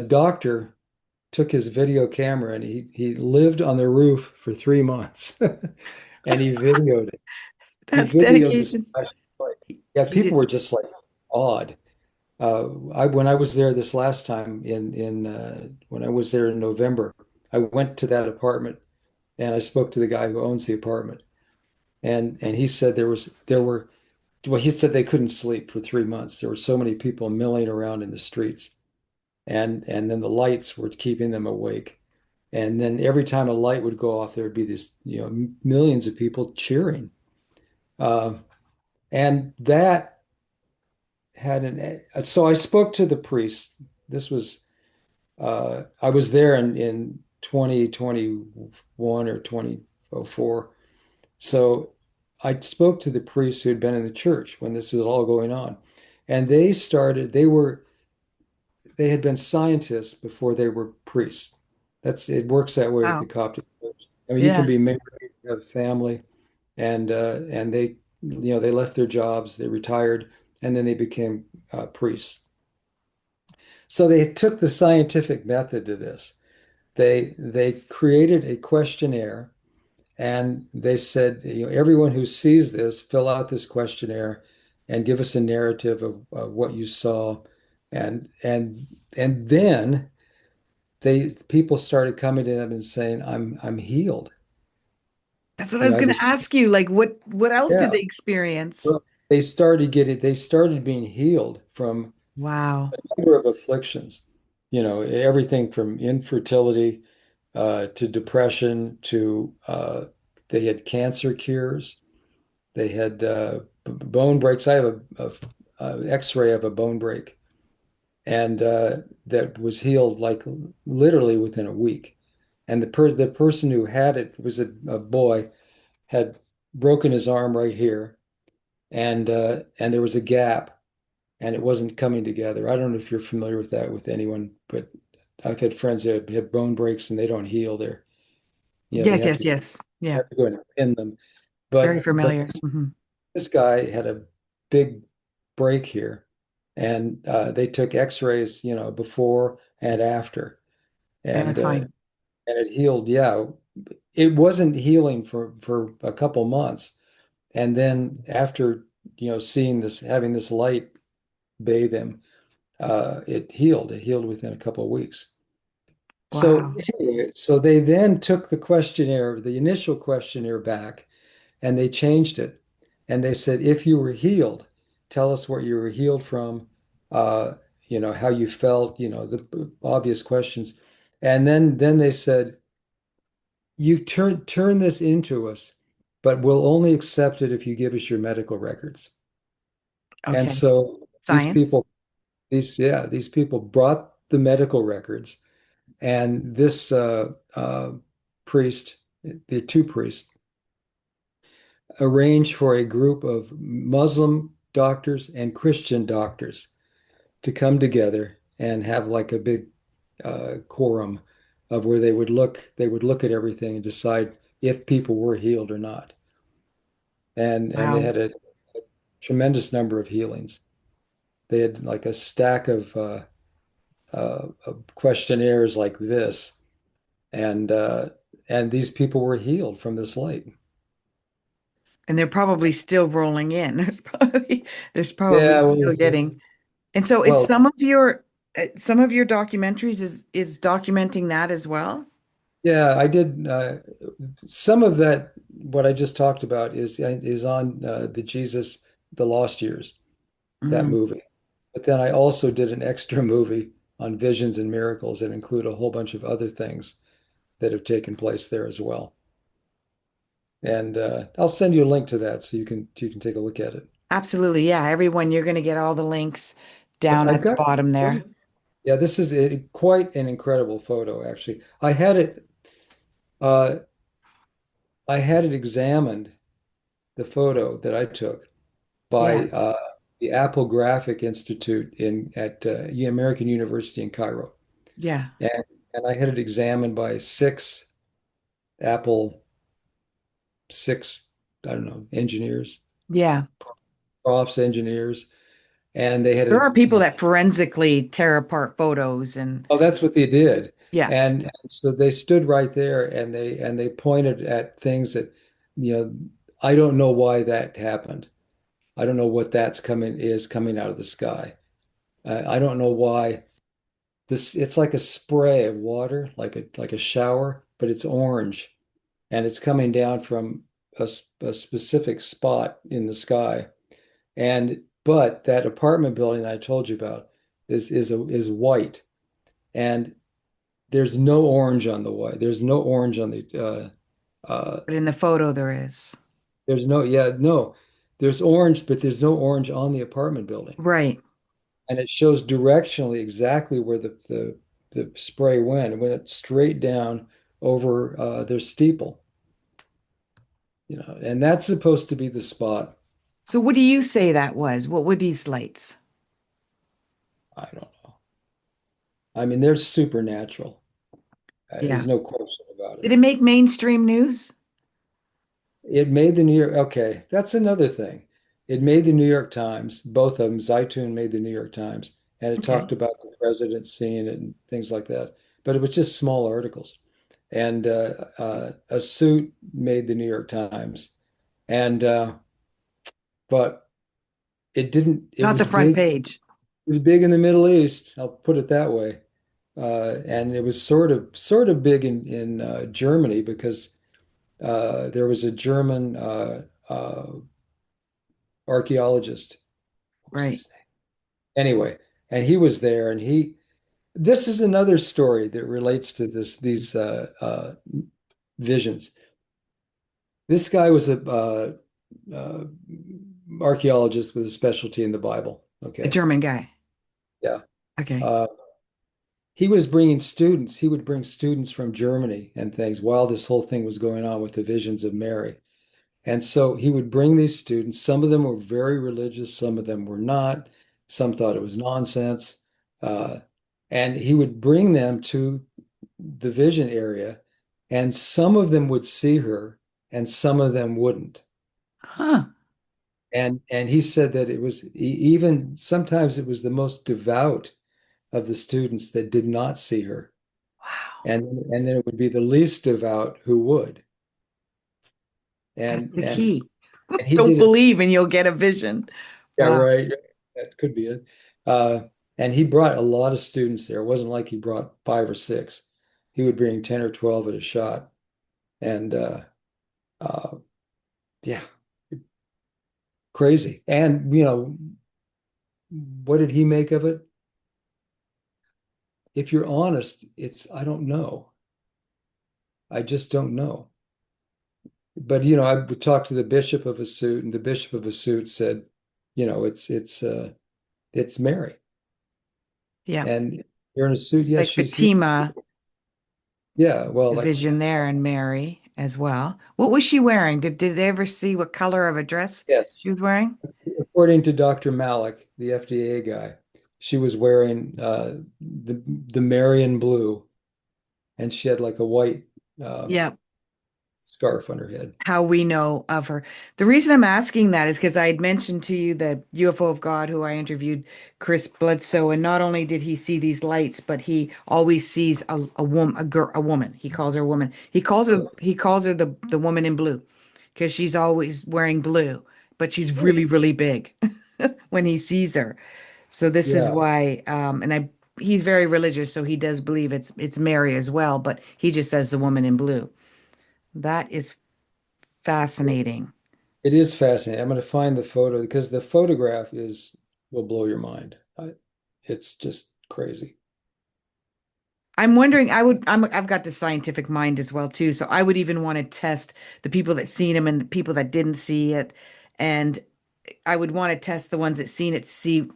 doctor took his video camera and he lived on the roof for 3 months and he videoed it. He That's videoed this. dedication. Yeah, He people did. were just like awed. When I was there this last time when I was there in November, I went to that apartment and I spoke to the guy who owns the apartment, and he said there were well, he said they couldn't sleep for 3 months. There were so many people milling around in the streets, and then the lights were keeping them awake. And then every time a light would go off, there would be this, millions of people cheering. Uh, and that had so I spoke to the priest. This was I was there in 2021 or 2004. So I spoke to the priests who had been in the church when this was all going on. And they had been scientists before they were priests. It works that way with the Wow. Coptic church. I mean, you can Yeah. be married, have a family, and they left their jobs, they retired, and then they became priests. So they took the scientific method to this. They created a questionnaire and they said, everyone who sees this, fill out this questionnaire and give us a narrative of what you saw. And then people started coming to them and saying, I'm healed. That's what I was I going to was, ask you. Like, what else did yeah. they experience? Well, they started being healed from Wow. a number of afflictions, everything from infertility to depression to they had cancer cures. They had bone breaks. I have X-ray of a bone break, and that was healed like literally within a week. And the person who had it was a boy, had broken his arm right here, and there was a gap, and it wasn't coming together. I don't know if you're familiar with that with anyone, but I've had friends that have bone breaks and they don't heal. They Yes, yes, yes. Yeah. have to go and pin them. Very But familiar. this guy had a big break here, and they took X-rays, before and after, and Edifying. it healed. Yeah, it wasn't healing for a couple months, and then after seeing this, having this light bathe him, it healed. It healed within a couple of weeks. So Wow. anyway, so they then took the initial questionnaire back and they changed it. And they said, if you were healed, tell us what you were healed from, uh, how you felt, the obvious questions. And then they said, you turn this into us, but we'll only accept it if you give us your medical records. And Okay. so these Science. people, these people brought the medical records, and this priest, the two priests, arranged for a group of Muslim doctors and Christian doctors to come together and have like a big quorum of where they would look at everything and decide if people were healed or not. And they Wow. had a tremendous number of healings. They had like a stack of questionnaires like this, and these people were healed from this light. And they're probably still rolling in. There's probably Yeah, still getting. And so is well, some of your documentaries is documenting that as well? yeah, I did. Some of that, what I just talked about, is on the Jesus, the Lost Years, that Mhm. movie. But then I also did an extra movie on visions and miracles that include a whole bunch of other things that have taken place there as well. And I'll send you a link to that so you can take a look at it. Absolutely. Yeah. Everyone, you're going to get all the links down I've at the got bottom there. yeah, this is quite an incredible photo, actually. Uh, I had it examined, the photo that I took Yeah. by the Apple Graphic Institute in at American University in Cairo, Yeah. and I had it examined by Apple six I don't know engineers, Yeah. profs, engineers, and they had There a are people that forensically tear apart photos and oh, that's what they did. yeah. And so they stood right there and they pointed at things that, you know, I don't know why that happened. I don't know what that's coming out of the sky. I don't know why this it's like a spray of water, like a shower, but it's orange and it's coming down from a specific spot in the sky. And but that apartment building that I told you about is white. And there's no orange on the white. There's no orange on But in the photo there is. there's no, yeah, no. There's orange, but there's no orange on the apartment building. Right. And it shows directionally exactly where the spray went. It went straight down over their steeple, and that's supposed to be the spot. So what do you say that was? What were these lights? I don't know. I mean, they're supernatural. Yeah. There's no question about Did it. it make mainstream news? It made the New York, okay, that's another thing. It made the New York Times, both of them. Zaytun made the New York Times, and it Okay. talked about the president seeing it and things like that. But it was just small articles. And a suit made the New York Times, and but it didn't. It Not the was front big. It page. was big in the Middle East. I'll put it that way. And it was sort of big in Germany because there was a German archaeologist. What was Right. his name? Anyway, and he was there, and this is another story that relates to these visions. This guy was a uh, archaeologist with a specialty in the Bible. A Okay, German guy. yeah. Okay. Uh, he was bringing students. He would bring students from Germany and things while this whole thing was going on with the visions of Mary. And so he would bring these students. Some of them were very religious, some of them were not. Some thought it was nonsense. Uh, and he would bring them to the vision area, and some of them would see her, and some of them wouldn't. Huh. And he said that it was even sometimes it was the most devout of the students that did not see her, Wow. and then it would be the least devout who would. That's And the and key. and he Don't did it. believe and you'll get a vision. Yeah, Wow. right. That could be it. And he brought a lot of students there. It wasn't like he brought five or six. He would bring 10 or 12 at a shot. And uh, yeah, crazy. And, what did he make of it? If you're honest, I don't know. I just don't know. But, I would talk to the bishop of a suit, and the bishop of a suit said, it's Mary. Yeah. And you're in a suit. Yes, Like she's here. Fatima, Yeah, well, the like vision there, and Mary as well. What was she wearing? Did they ever see what color of a dress yes. she was wearing? According to Dr. Malik, the FDA guy, she was wearing the Marion blue, and she had like a white uh, Yeah. scarf on her head. How we know of her. The reason I'm asking that is because I had mentioned to you the UFO of God who I interviewed, Chris Bledsoe, and not only did he see these lights, but he always sees a woman, a girl, a woman. He calls her a woman. He calls her the woman in blue because she's always wearing blue, but she's Oh, really, really big when he sees her. So this is yeah. why, and he's very religious, so he does believe it's Mary as well, but he just says the woman in blue. That is fascinating. It is fascinating. I'm going to find the photo because the photograph will blow your mind. It's just crazy. I'm wondering, I've got the scientific mind as well too, so I would even want to test the people that seen him and the people that didn't see it, and I would want to test the ones that seen it, see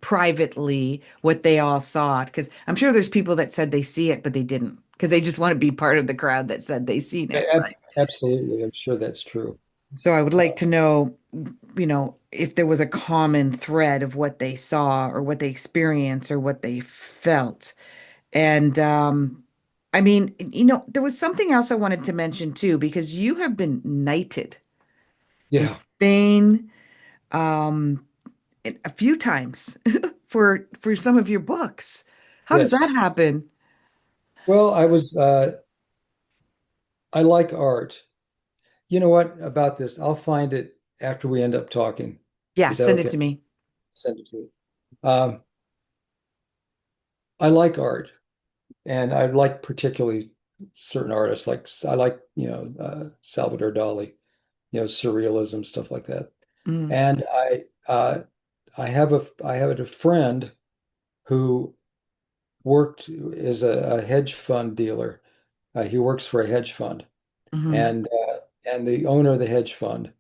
privately what they all saw it, because I'm sure there's people that said they see it, but they didn't, because they just want to be part of the crowd that said they seen it, right? Absolutely, I'm sure that's true. So I would Uh, like to know, if there was a common thread of what they saw or what they experienced or what they felt. And I mean, there was something else I wanted to mention too, because you have been knighted in yeah, Spain um a few times for some of your books. How does that yes. happen? Well, I like art. You know what about this? I'll find it after we end up talking. Yeah, Is that send it okay? to me. Send it to you. Um, I like art, and I like particularly certain artists. Like I like, Salvador Dali, surrealism, stuff like that. Mm, And I have a friend who worked as a hedge fund dealer. He works for a hedge fund, hmm. and the owner of the hedge fund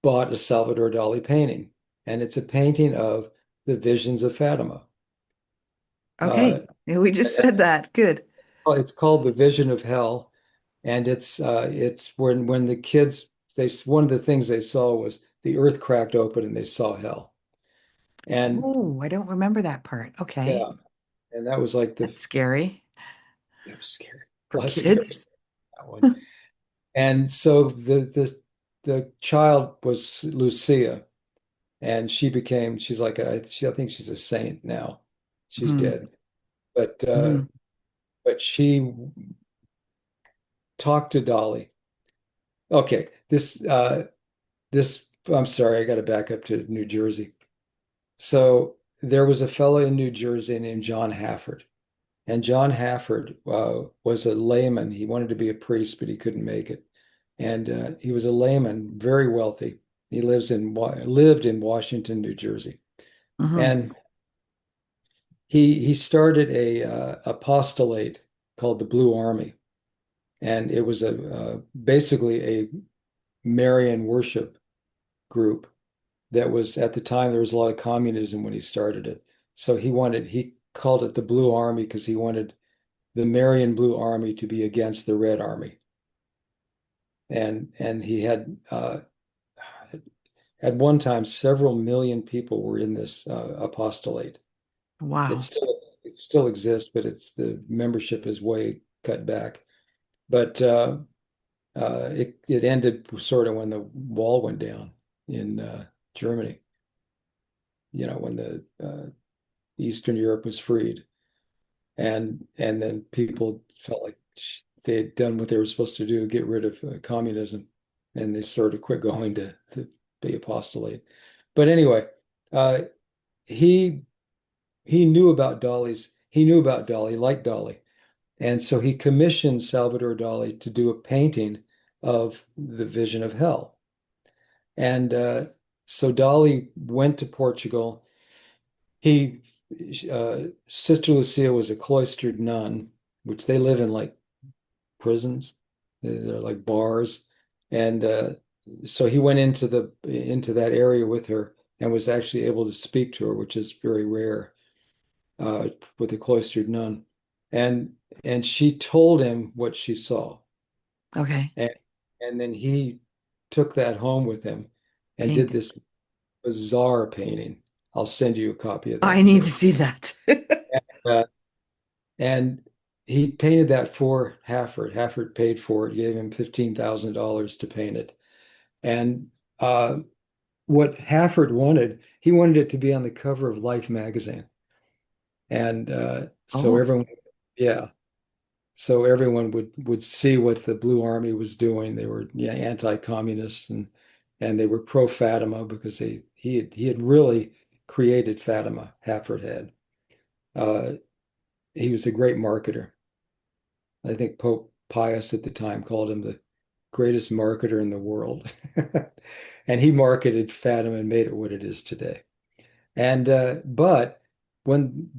bought a Salvador Dali painting, and it's a painting of the visions of Fatima. Okay. Uh, Yeah, we just said that. Good. it's called The Vision of Hell, and it's when the kids they one of the things they saw was the earth cracked open and they saw hell, and Oh, I don't remember that part. Okay. yeah, and that was like That's scary it was scary, a for lot of scary kids. that one. And so the child was Lucia, and she's like I think she's a saint now. She's Hmm. dead, but uh, Hmm. but she talked to Dolly. Okay, this I'm sorry, I got to back up to New Jersey. So there was a fellow in New Jersey named John Hafford, and John Hafford was a layman. He wanted to be a priest, but he couldn't make it, and he was a layman, very wealthy. He lived in Washington, New Jersey, Hmm. and he started a apostolate called the Blue Army, and it was a basically a Marian worship group that was at the time there was a lot of communism when he started it. So he called it the Blue Army because he wanted the Marian Blue Army to be against the Red Army. And he had at one time several million people were in this apostolate. Wow. It still exists, but it's the membership is way cut back. But it ended sort of when the wall went down in Germany. When the Eastern Europe was freed, and then people felt like they had done what they were supposed to do, get rid of communism, and they sort of quit going to the apostolate. But anyway, uh, he he knew about Dali, liked Dali, and so he commissioned Salvador Dali to do a painting of the Vision of Hell. And so Dali went to Portugal. He Sister Lucia was a cloistered nun, which they live in like prisons. They're like bars. And so he went into that area with her and was actually able to speak to her, which is very rare with a cloistered nun. And and she told him what she saw. Okay. And and then he took that home with him and did Paint. this bizarre painting. I'll send you a copy of I that need to too. see that. Uh, and he painted that for Hafford. Hafford paid for it, gave him $15,000 to paint it. And what Hafford wanted, he wanted it to be on the cover of Life magazine. And Oh, yeah, so everyone would see what the Blue Army was doing. They were, yeah, anti-communist, and they were pro-Fatima because he had really created Fatima. Hafford had. Uh, he was a great marketer. I think Pope Pius at the time called him the greatest marketer in the world. And he marketed Fatima and made it what it is today. And but when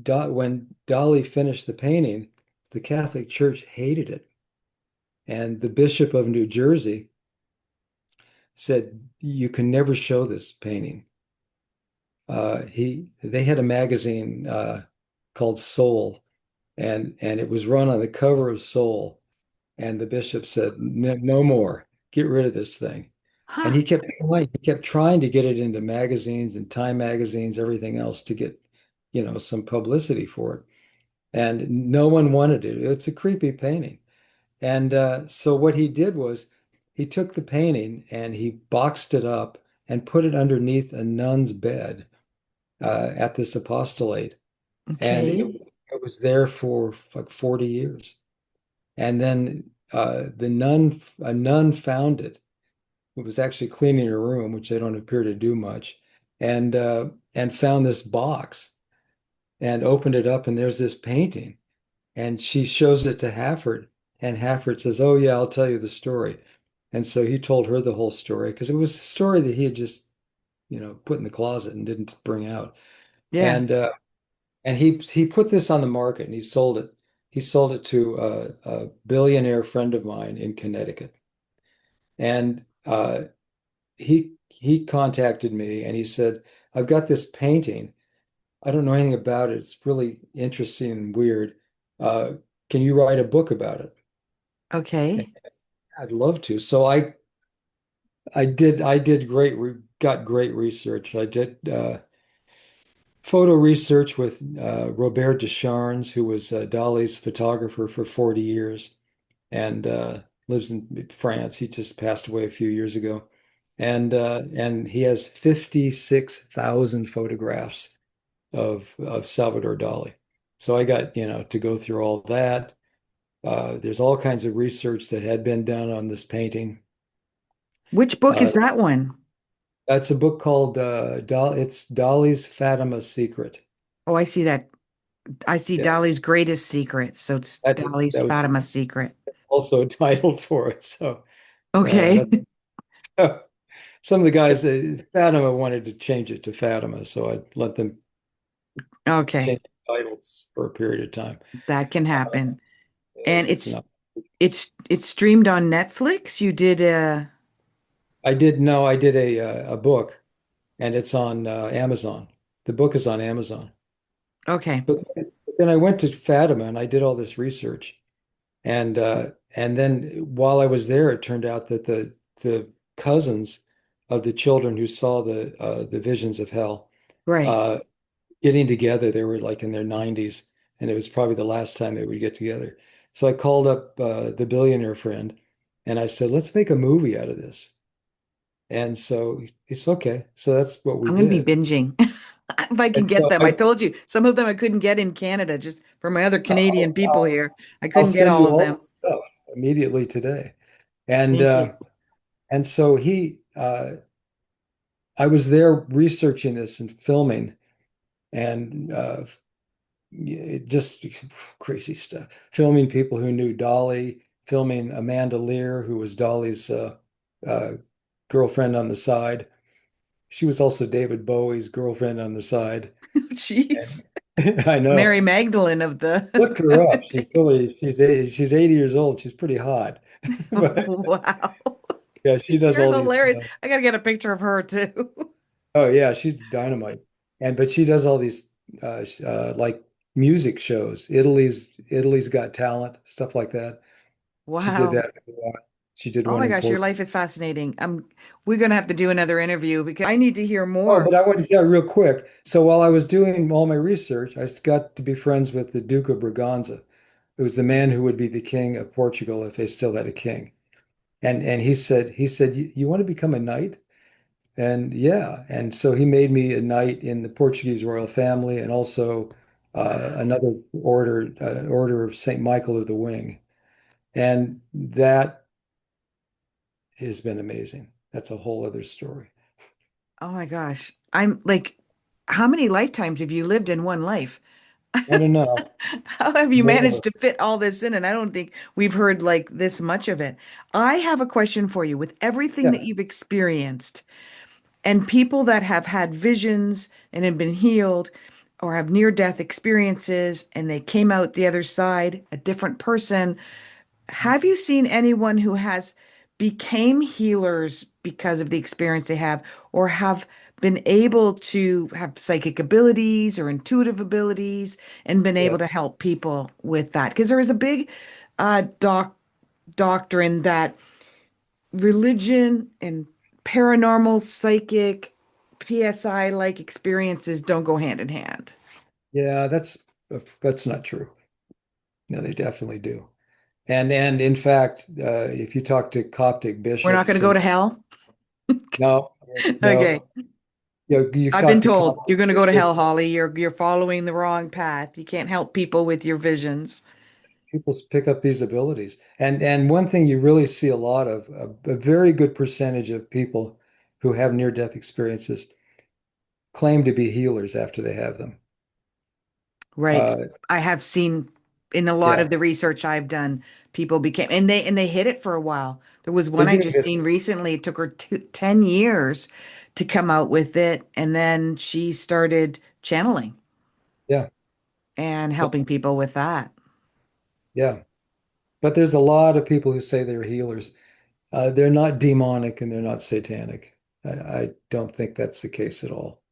Dolly finished the painting, the Catholic Church hated it. And the Bishop of New Jersey said, you can never show this painting. They had a magazine called Soul, and it was run on the cover of Soul. And the bishop said, no, no more, get rid of this thing. And Huh. he kept trying to get it into magazines and Time magazines, everything else to get, some publicity for it. And no one wanted it. It's a creepy painting. And so what he did was he took the painting and he boxed it up and put it underneath a nun's bed at this apostolate. And Okay. it was there for like 40 years. And then a nun found it. It was actually cleaning her room, which they don't appear to do much, and found this box and opened it up, and there's this painting. And she shows it to Hafford, and Hafford says, "Oh yeah, I'll tell you the story." And so he told her the whole story because it was a story that he had just, put in the closet and didn't bring out. Yeah. And he put this on the market and he sold it. He sold it to a billionaire friend of mine in Connecticut. And he contacted me and he said, "I've got this painting. I don't know anything about it. It's really interesting and weird. Uh, can you write a book about it?" And Okay. I'd love to. So I did got great research. I did photo research with Robert Descharnes, who was Dali's photographer for 40 years and lives in France. He just passed away a few years ago. And he has 56,000 photographs of Salvador Dali. So I got, to go through all that. There's all kinds of research that had been done on this painting. Which book Uh, is that one? that's a book called it's Dali's Fatima Secret. Oh, I see that. I see Yeah, Dolly's Greatest Secret. So it's Dolly's that was Fatima Secret. also a title for it. So Okay. that's some of the guys, Fatima wanted to change it to Fatima, so I let them Okay. change the titles for a period of time. That can Uh, happen. And it's not. it's streamed on Netflix. You did I did a book, and it's on Amazon. The book is on Amazon. okay. But then I went to Fatima and I did all this research, and then while I was there, it turned out that the cousins of the children who saw the visions of hell Right. uh, getting together. They were like in their 90s, and it was probably the last time they would get together. So I called up the billionaire friend, and I said, "Let's make a movie out of this." And so it's okay. So that's what we I'm gonna be did. binging if I can And get so them. I told you some of them I couldn't get in Canada just for my other Canadian people I'll, here. I I'll couldn't get send you all of all them. the stuff immediately today. And Thank you. uh, and so I was there researching this and filming, and just crazy stuff. Filming people who knew Dolly, filming Amanda Lear, who was Dolly's uh, girlfriend on the side. She was also David Bowie's girlfriend on the side. Jeez. And I know. Mary Magdalene of Look her up. the She's 80 years old. She's pretty hot. But Wow. yeah, she does You're all these. hilarious. I gotta get a picture of her too. Oh yeah, she's dynamite. But she does all these like music shows. Italy's Got Talent, stuff like that. She did Wow. that for a while. She did Oh one my in gosh, your Portugal. life is fascinating. We're gonna have to do another interview because I need to hear Oh, more. but I want to tell you real quick. So while I was doing all my research, I got to be friends with the Duke of Braganza. It was the man who would be the king of Portugal if they still had a king. And he said, you want to become a knight? And yeah, and so he made me a knight in the Portuguese royal family and also Wow. another order of Saint Michael of the Wing. And that has been amazing. That's a whole other story. Oh my gosh. I'm like, how many lifetimes have you lived in one life? Not enough How have you managed more. to fit all this in? And I don't think we've heard like this much of it. I have a question for you. With everything that Yeah. you've experienced and people that have had visions and have been healed, or have near-death experiences and they came out the other side a different person. Have you seen anyone who has became healers because of the experience they have, or have been able to have psychic abilities or intuitive abilities and been Yeah. able to help people with that? Because there is a big doctrine that religion and paranormal, psychic, PSI-like experiences don't go hand in hand. Yeah, that's not true. No, they definitely do. And in fact, if you talk to Coptic We're not going to bishops go and to hell. no, Okay. no, you I've been talk to told Coptic you're going to go to hell, bishops, Holly. You're following the wrong path. You can't help people with your visions. people pick up these abilities. And one thing you really see a lot of, a very good percentage of people who have near-death experiences claim to be healers after they have them. Right. Uh, I have seen in a lot yeah, of the research I've done, people became and they hit it for a while. There was they one I do just hit. seen recently. It took her 10 years to come out with it, and then she started channeling Yeah. and So helping people with that. yeah, but there's a lot of people who say they're healers. They're not demonic and they're not satanic. I don't think that's the case at all.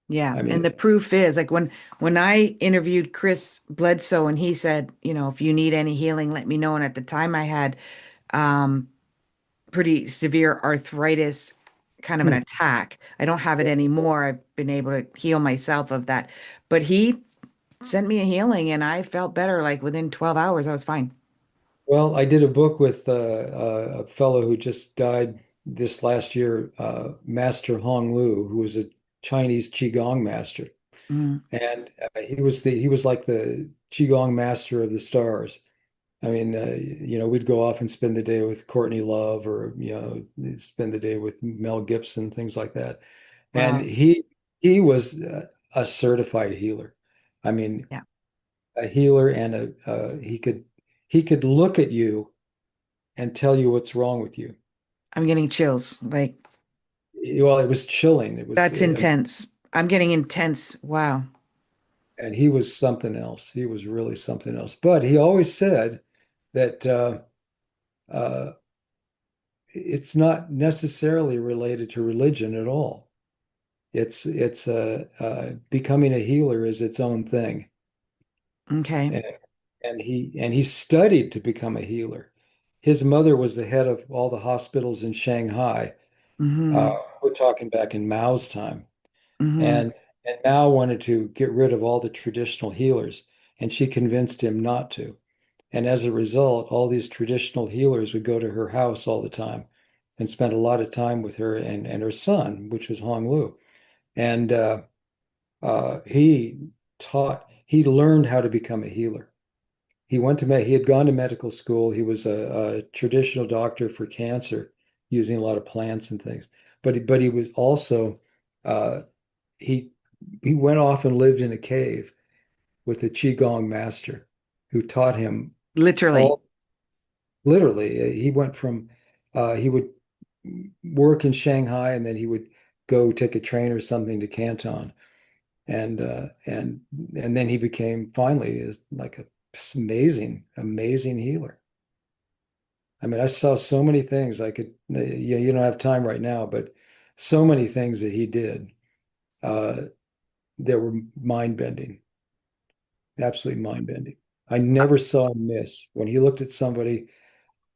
Yeah, I and mean, the proof is like when I interviewed Chris Bledsoe and he said, if you need any healing, let me know. And at the time I had um pretty severe arthritis, kind of an hmm, attack. I don't have it yeah. anymore. I've been able to heal myself of that. But he sent me a healing and I felt better like within 12 hours I was fine. Well, I did a book with a fellow who just died this last year, Master Hong Lu, who was a Chinese Qigong master, Mm, and he was like the Qigong master of the stars. I mean, we'd go off and spend the day with Courtney Love, or spend the day with Mel Gibson, things like that. And wow. he was a certified healer. I mean, Yeah. a healer, and he could look at you and tell you what's wrong with you. I'm getting chills. Like Well, it was chilling. It was, that's intense. I'm getting intense. Wow. and he was something else. He was really something else. But he always said that uh, it's not necessarily related to religion at all. It's becoming a healer is its own thing. Okay. And, and he studied to become a healer. His mother was the head of all the hospitals in Shanghai. Mm-hmm. We're talking back in Mao's time. Mm-hmm. And Mao wanted to get rid of all the traditional healers, and she convinced him not to. And as a result, all these traditional healers would go to her house all the time and spend a lot of time with her and her son, which was Hong Lu. And he learned how to become a healer. He had gone to medical school. He was a traditional doctor for cancer, using a lot of plants and things. But he was also uh, he he went off and lived in a cave with a Qigong master who taught him Literally. all literally. He went from he would work in Shanghai, and then he would go take a train or something to Canton, and and then he became finally like a amazing healer. I mean, I saw so many things I could, you don't have time right now, but so many things that he did uh, that were mind bending, absolutely mind bending. I never saw him miss. When he looked at somebody,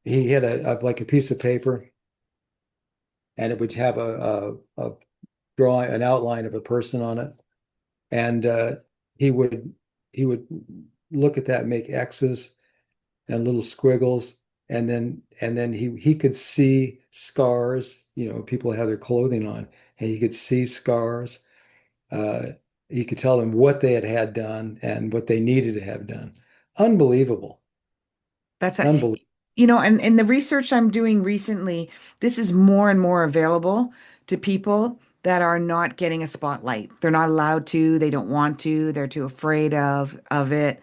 he had like a piece of paper, and it would have a drawing, an outline of a person on it, and he would he would look at that, make X's and little squiggles, and then he could see scars. People had their clothing on, and he could see scars. Uh, he could tell them what they had done and what they needed to have done. Unbelievable, That's a, unbelievable. and the research I'm doing recently, this is more and more available to people that are not getting a spotlight. They're not allowed to, they don't want to, they're too afraid of it,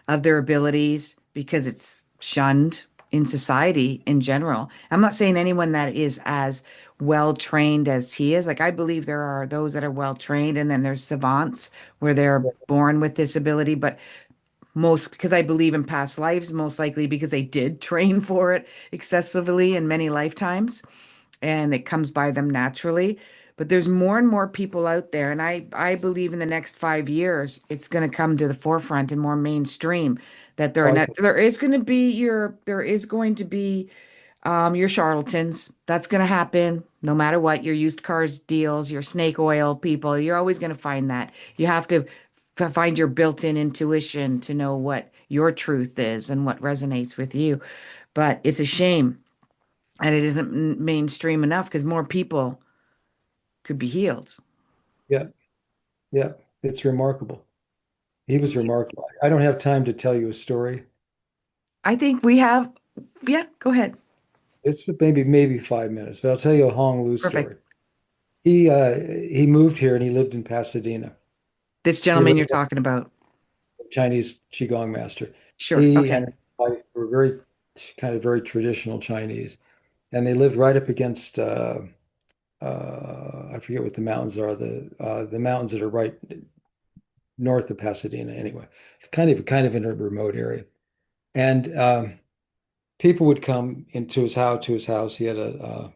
of their abilities because it's shunned in society in general. I'm not saying anyone that is as well trained as he is. Like I believe there are those that are well trained, and then there's savants where they're born with this ability, but most because I believe in past lives, most likely because they did train for it excessively in many lifetimes and it comes by them naturally. But there's more and more people out there, and I believe in the next 5 years it's going to come to the forefront and more mainstream that Oh, I there is going to be your charlatans. That's going to happen no matter what. Your used cars deals, your snake oil people. You're always going to find that. You have to find your built-in intuition to know what your truth is and what resonates with you. But it's a shame and it isn't mainstream enough because more people could be healed. yeah, yeah. It's remarkable. He was remarkable. I don't have time to tell you a story. I think we have, yeah, go ahead. It's maybe 5 minutes, but I'll tell you a Hong Lu Perfect. story. He moved here and he lived in Pasadena. This He gentleman lived you're talking about. with a Chinese Qigong master. Sure. He and Okay. his wife were very traditional Chinese, and they lived right up against I forget what the mountains are, the mountains that are right north of Pasadena anyway. Kind of in a remote area. And people would come into his house to his house. He had a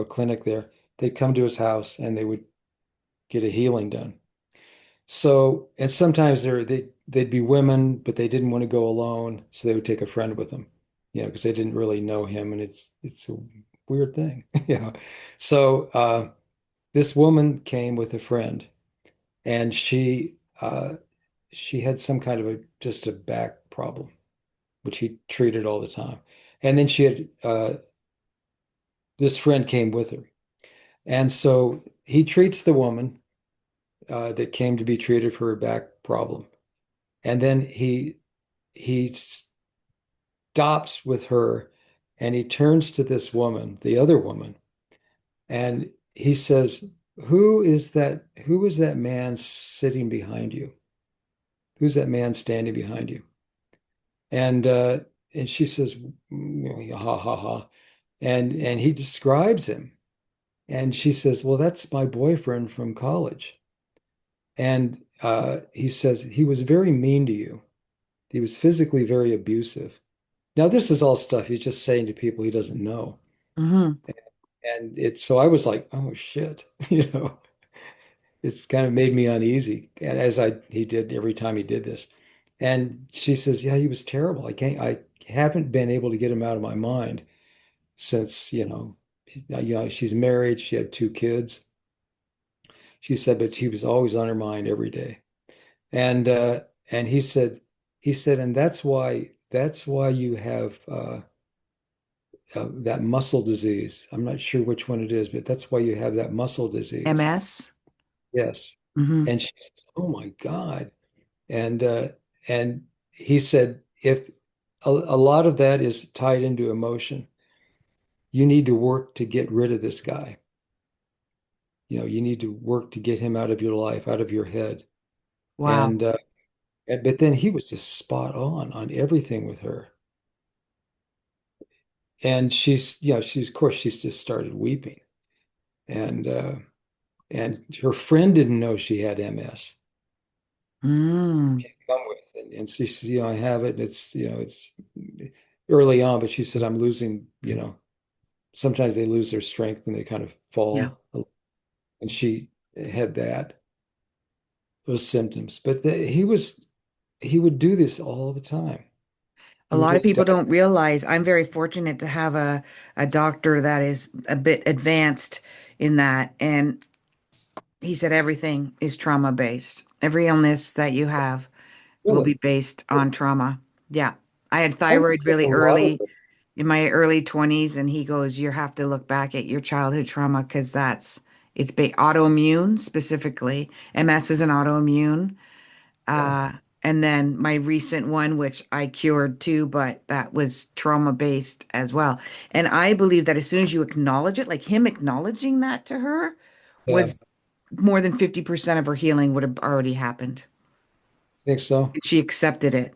clinic there. They'd come to his house and they would get a healing done. So, and sometimes they'd be women, but they didn't want to go alone, so they would take a friend with them, because they didn't really know him, and it's a weird thing, So this woman came with a friend, and she had some kind of just a back problem, which he treated all the time. And then she had this friend came with her, and so he treats the woman that came to be treated for her back problem, and then he stops with her and he turns to this woman, the other woman, and he says, who is that man sitting behind you? Who's that man standing behind you? And and she says, ha ha ha. And he describes him. And she says, well, that's my boyfriend from college. And he says, he was very mean to you. He was physically very abusive. Now, this is all stuff he's just saying to people he doesn't know. Hmm. And so I was like, oh shit, it's kind of made me uneasy. And as he did every time he did this. And she says, yeah, he was terrible. I haven't been able to get him out of my mind since, she's married. She had 2 kids. She said, but he was always on her mind every day. And, and he said, and that's why you have, that muscle disease. I'm not sure which one it is, but that's why you have that muscle disease. MS. Yes. Hmm. And she says, oh my God. And he said, if a lot of that is tied into emotion, you need to work to get rid of this guy. You need to work to get him out of your life, out of your head. Wow. And but then he was just spot on everything with her. And she's of course she's just started weeping. And and her friend didn't know she had MS. Mm. Come with, and she said, I have it. And it's early on, but she said, I'm losing, sometimes they lose their strength and they kind of Yeah. fall. And she had those symptoms. But he would do this all the time. A He would lot of just people die. don't realize I'm very fortunate to have a doctor that is a bit advanced in that. And he said everything is trauma based. Every illness that you have will be Really? based on trauma. Yeah. I had I would thyroid think a really lot of early in my early 20s, and he goes, you have to look back at your childhood trauma because it's autoimmune specifically. MS is an autoimmune. yeah, Uh, and then my recent one, which I cured too, but that was trauma based as well. And I believe that as soon as you acknowledge it, like him acknowledging that to her yeah, was more than 50% of her healing would have already happened. I think so. And she accepted it.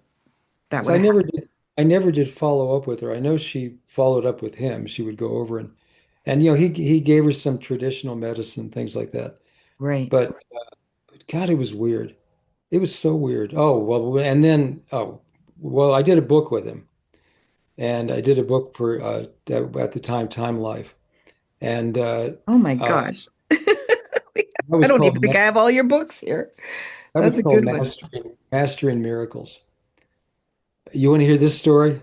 That 'Cause would have happened. I never did follow up with her. I know she followed up with him. She would go over and And he gave her some traditional medicine, things like that. Right. But God, it was weird. It was so weird. Oh, well, and then well, I did a book with him, and I did a book for at the time Time Life, and Oh my uh, gosh. that I was don't even called think I have all your books here. that That's was a called good one. Mastering Miracles. You want to hear this story?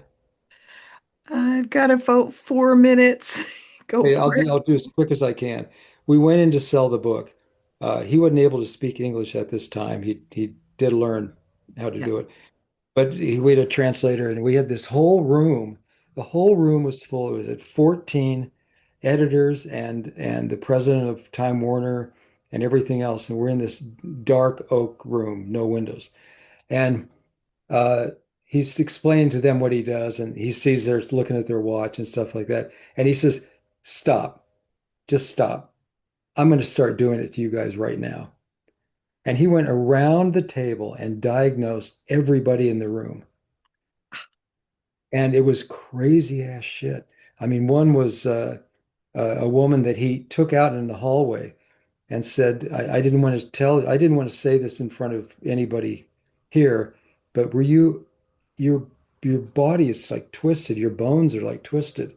I've got about 4 minutes. Go Hey, for it. I'll do as quick as I can. We went in to sell the book. He wasn't able to speak English at this time. He did learn how to Yeah. do it, but we had a translator, and we had this whole room. The whole room was full. It was at 14 editors and the president of Time Warner and everything else. And we're in this dark oak room, no windows. And uh, he's explaining to them what he does, and he sees they're looking at their watch and stuff like that. And he says, "Stop, just stop. I'm going to start doing it to you guys right now." And he went around the table and diagnosed everybody in the room. And it was crazy ass shit. I mean, one was a woman that he took out in the hallway and said, I didn't want to say this in front of anybody here, but your, your body is like twisted, your bones are like twisted.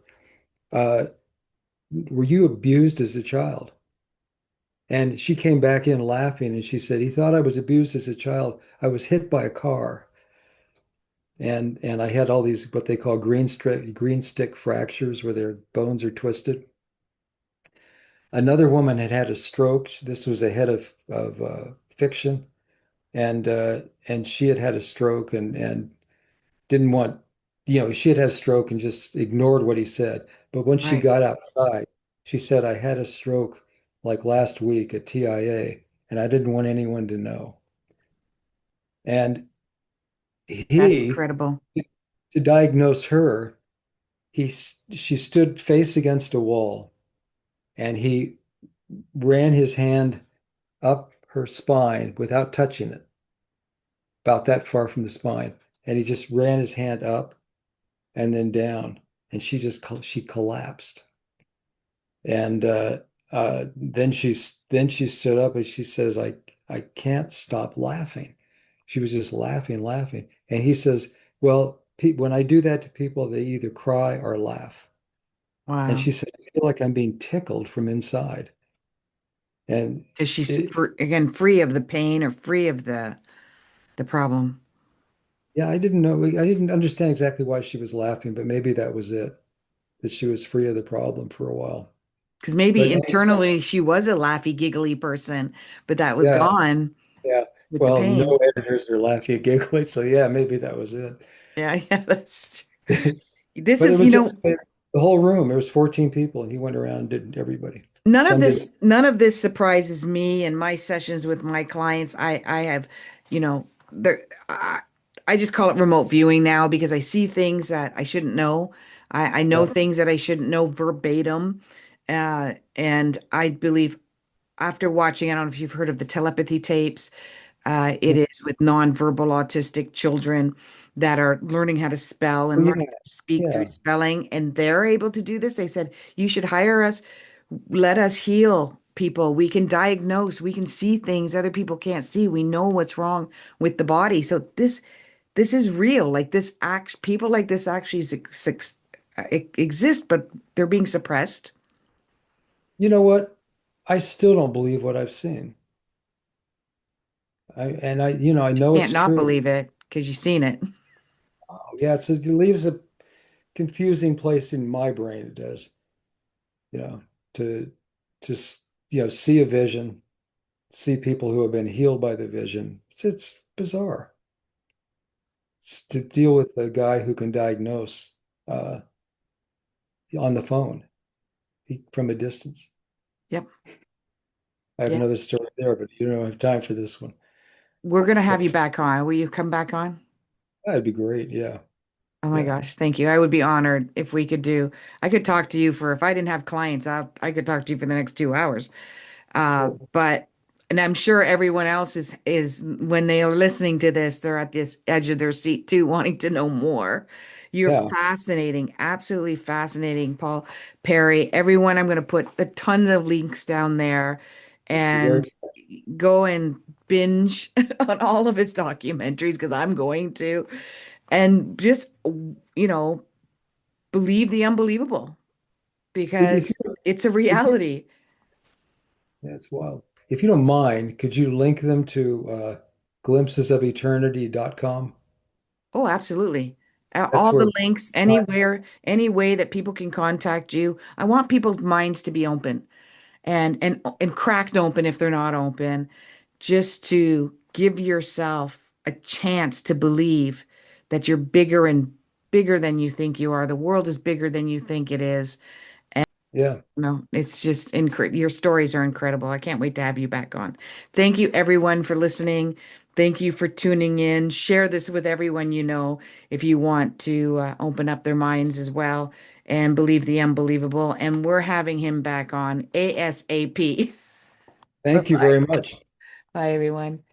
Uh, were you abused as a child? And she came back in laughing and she said, he thought I was abused as a child. I was hit by a car. And I had all these what they call green stick fractures where their bones are twisted. Another woman had had a stroke. This was a head of fiction, and she had had a stroke and didn't want, she had had a stroke and just ignored what he said. But when she Right. got outside, she said, I had a stroke like last week at TIA, and I didn't want anyone to know. And That's he, incredible. to diagnose her, she stood face against a wall, and he ran his hand up her spine without touching it, about that far from the spine. And he just ran his hand up and then down, and she collapsed. And then she stood up and she says, I can't stop laughing. She was just laughing, laughing. And he says, well, when I do that to people, they either cry or laugh. And Wow. she said, I feel like I'm being tickled from inside. And Because she's it, again free of the pain or free of the problem. yeah, I didn't know, I didn't understand exactly why she was laughing, but maybe that was it, that she was free of the problem for a while. Because maybe But internally she was a laughy, giggly person, but that was yeah, gone yeah. with the Well, pain. no editors are laughing giggling, so yeah, maybe that was it. Yeah, yeah, that's this But it is, was just the whole room. There was 14 people, and he went around and did everybody. Some did. none of this surprises me in my sessions with my clients. I have, there I just call it remote viewing now because I see things that I shouldn't know. I know Yeah. things that I shouldn't know verbatim. And I believe after watching, I don't know if you've heard of the telepathy tapes. It is with nonverbal autistic children that are learning how to spell Oh and learning yeah, how to speak through yeah. spelling, and they're able to do this. They said, you should hire us, let us heal people. We can diagnose, we can see things other people can't see. We know what's wrong with the body. So this is real. Like this act, people like this actually exist, but they're being suppressed. You know what? I still don't believe what I've seen. I know Can't it's not true. believe it because you've seen it. Yeah, it leaves a confusing place in my brain. It does, you know, to see a vision, see people who have been healed by the vision. It's bizarre. It's to deal with a guy who can diagnose uh, on the phone from a distance. Yep. I have Yeah. another story there, but you don't have time for this one. We're gonna have But you back on. Will you come back on? that'd be great. Yeah, Oh my yeah. gosh, thank you. I would be honored if we could do. I could talk to you for if I didn't have clients, I could talk to you for the next 2 hours. Cool. But And I'm sure everyone else is when they are listening to this, they're at this edge of their seat too, wanting to know more. You're Yeah. fascinating, absolutely fascinating, Paul Perry. Everyone, I'm going to put a tons of links down there Thank you very and go and binge on all of his documentaries because I'm going to, and just, you know, believe the unbelievable If because you, it's a if you, reality. that's wild. If you don't mind, could you link them to glimpsesofeternity.com? Oh, absolutely. That's All the where links, anywhere, any way that people can contact you. I want people's minds to be open and cracked open if they're not open, just to give yourself a chance to believe that you're bigger and bigger than you think you are. The world is bigger than you think it is. yeah. No, it's just incredible. Your stories are incredible. I can't wait to have you back on. Thank you, everyone, for listening. Thank you for tuning in. Share this with everyone you know if you want to open up their minds as well and believe the unbelievable. And we're having him back on ASAP. Thank you Bye-bye. very much. Bye, everyone.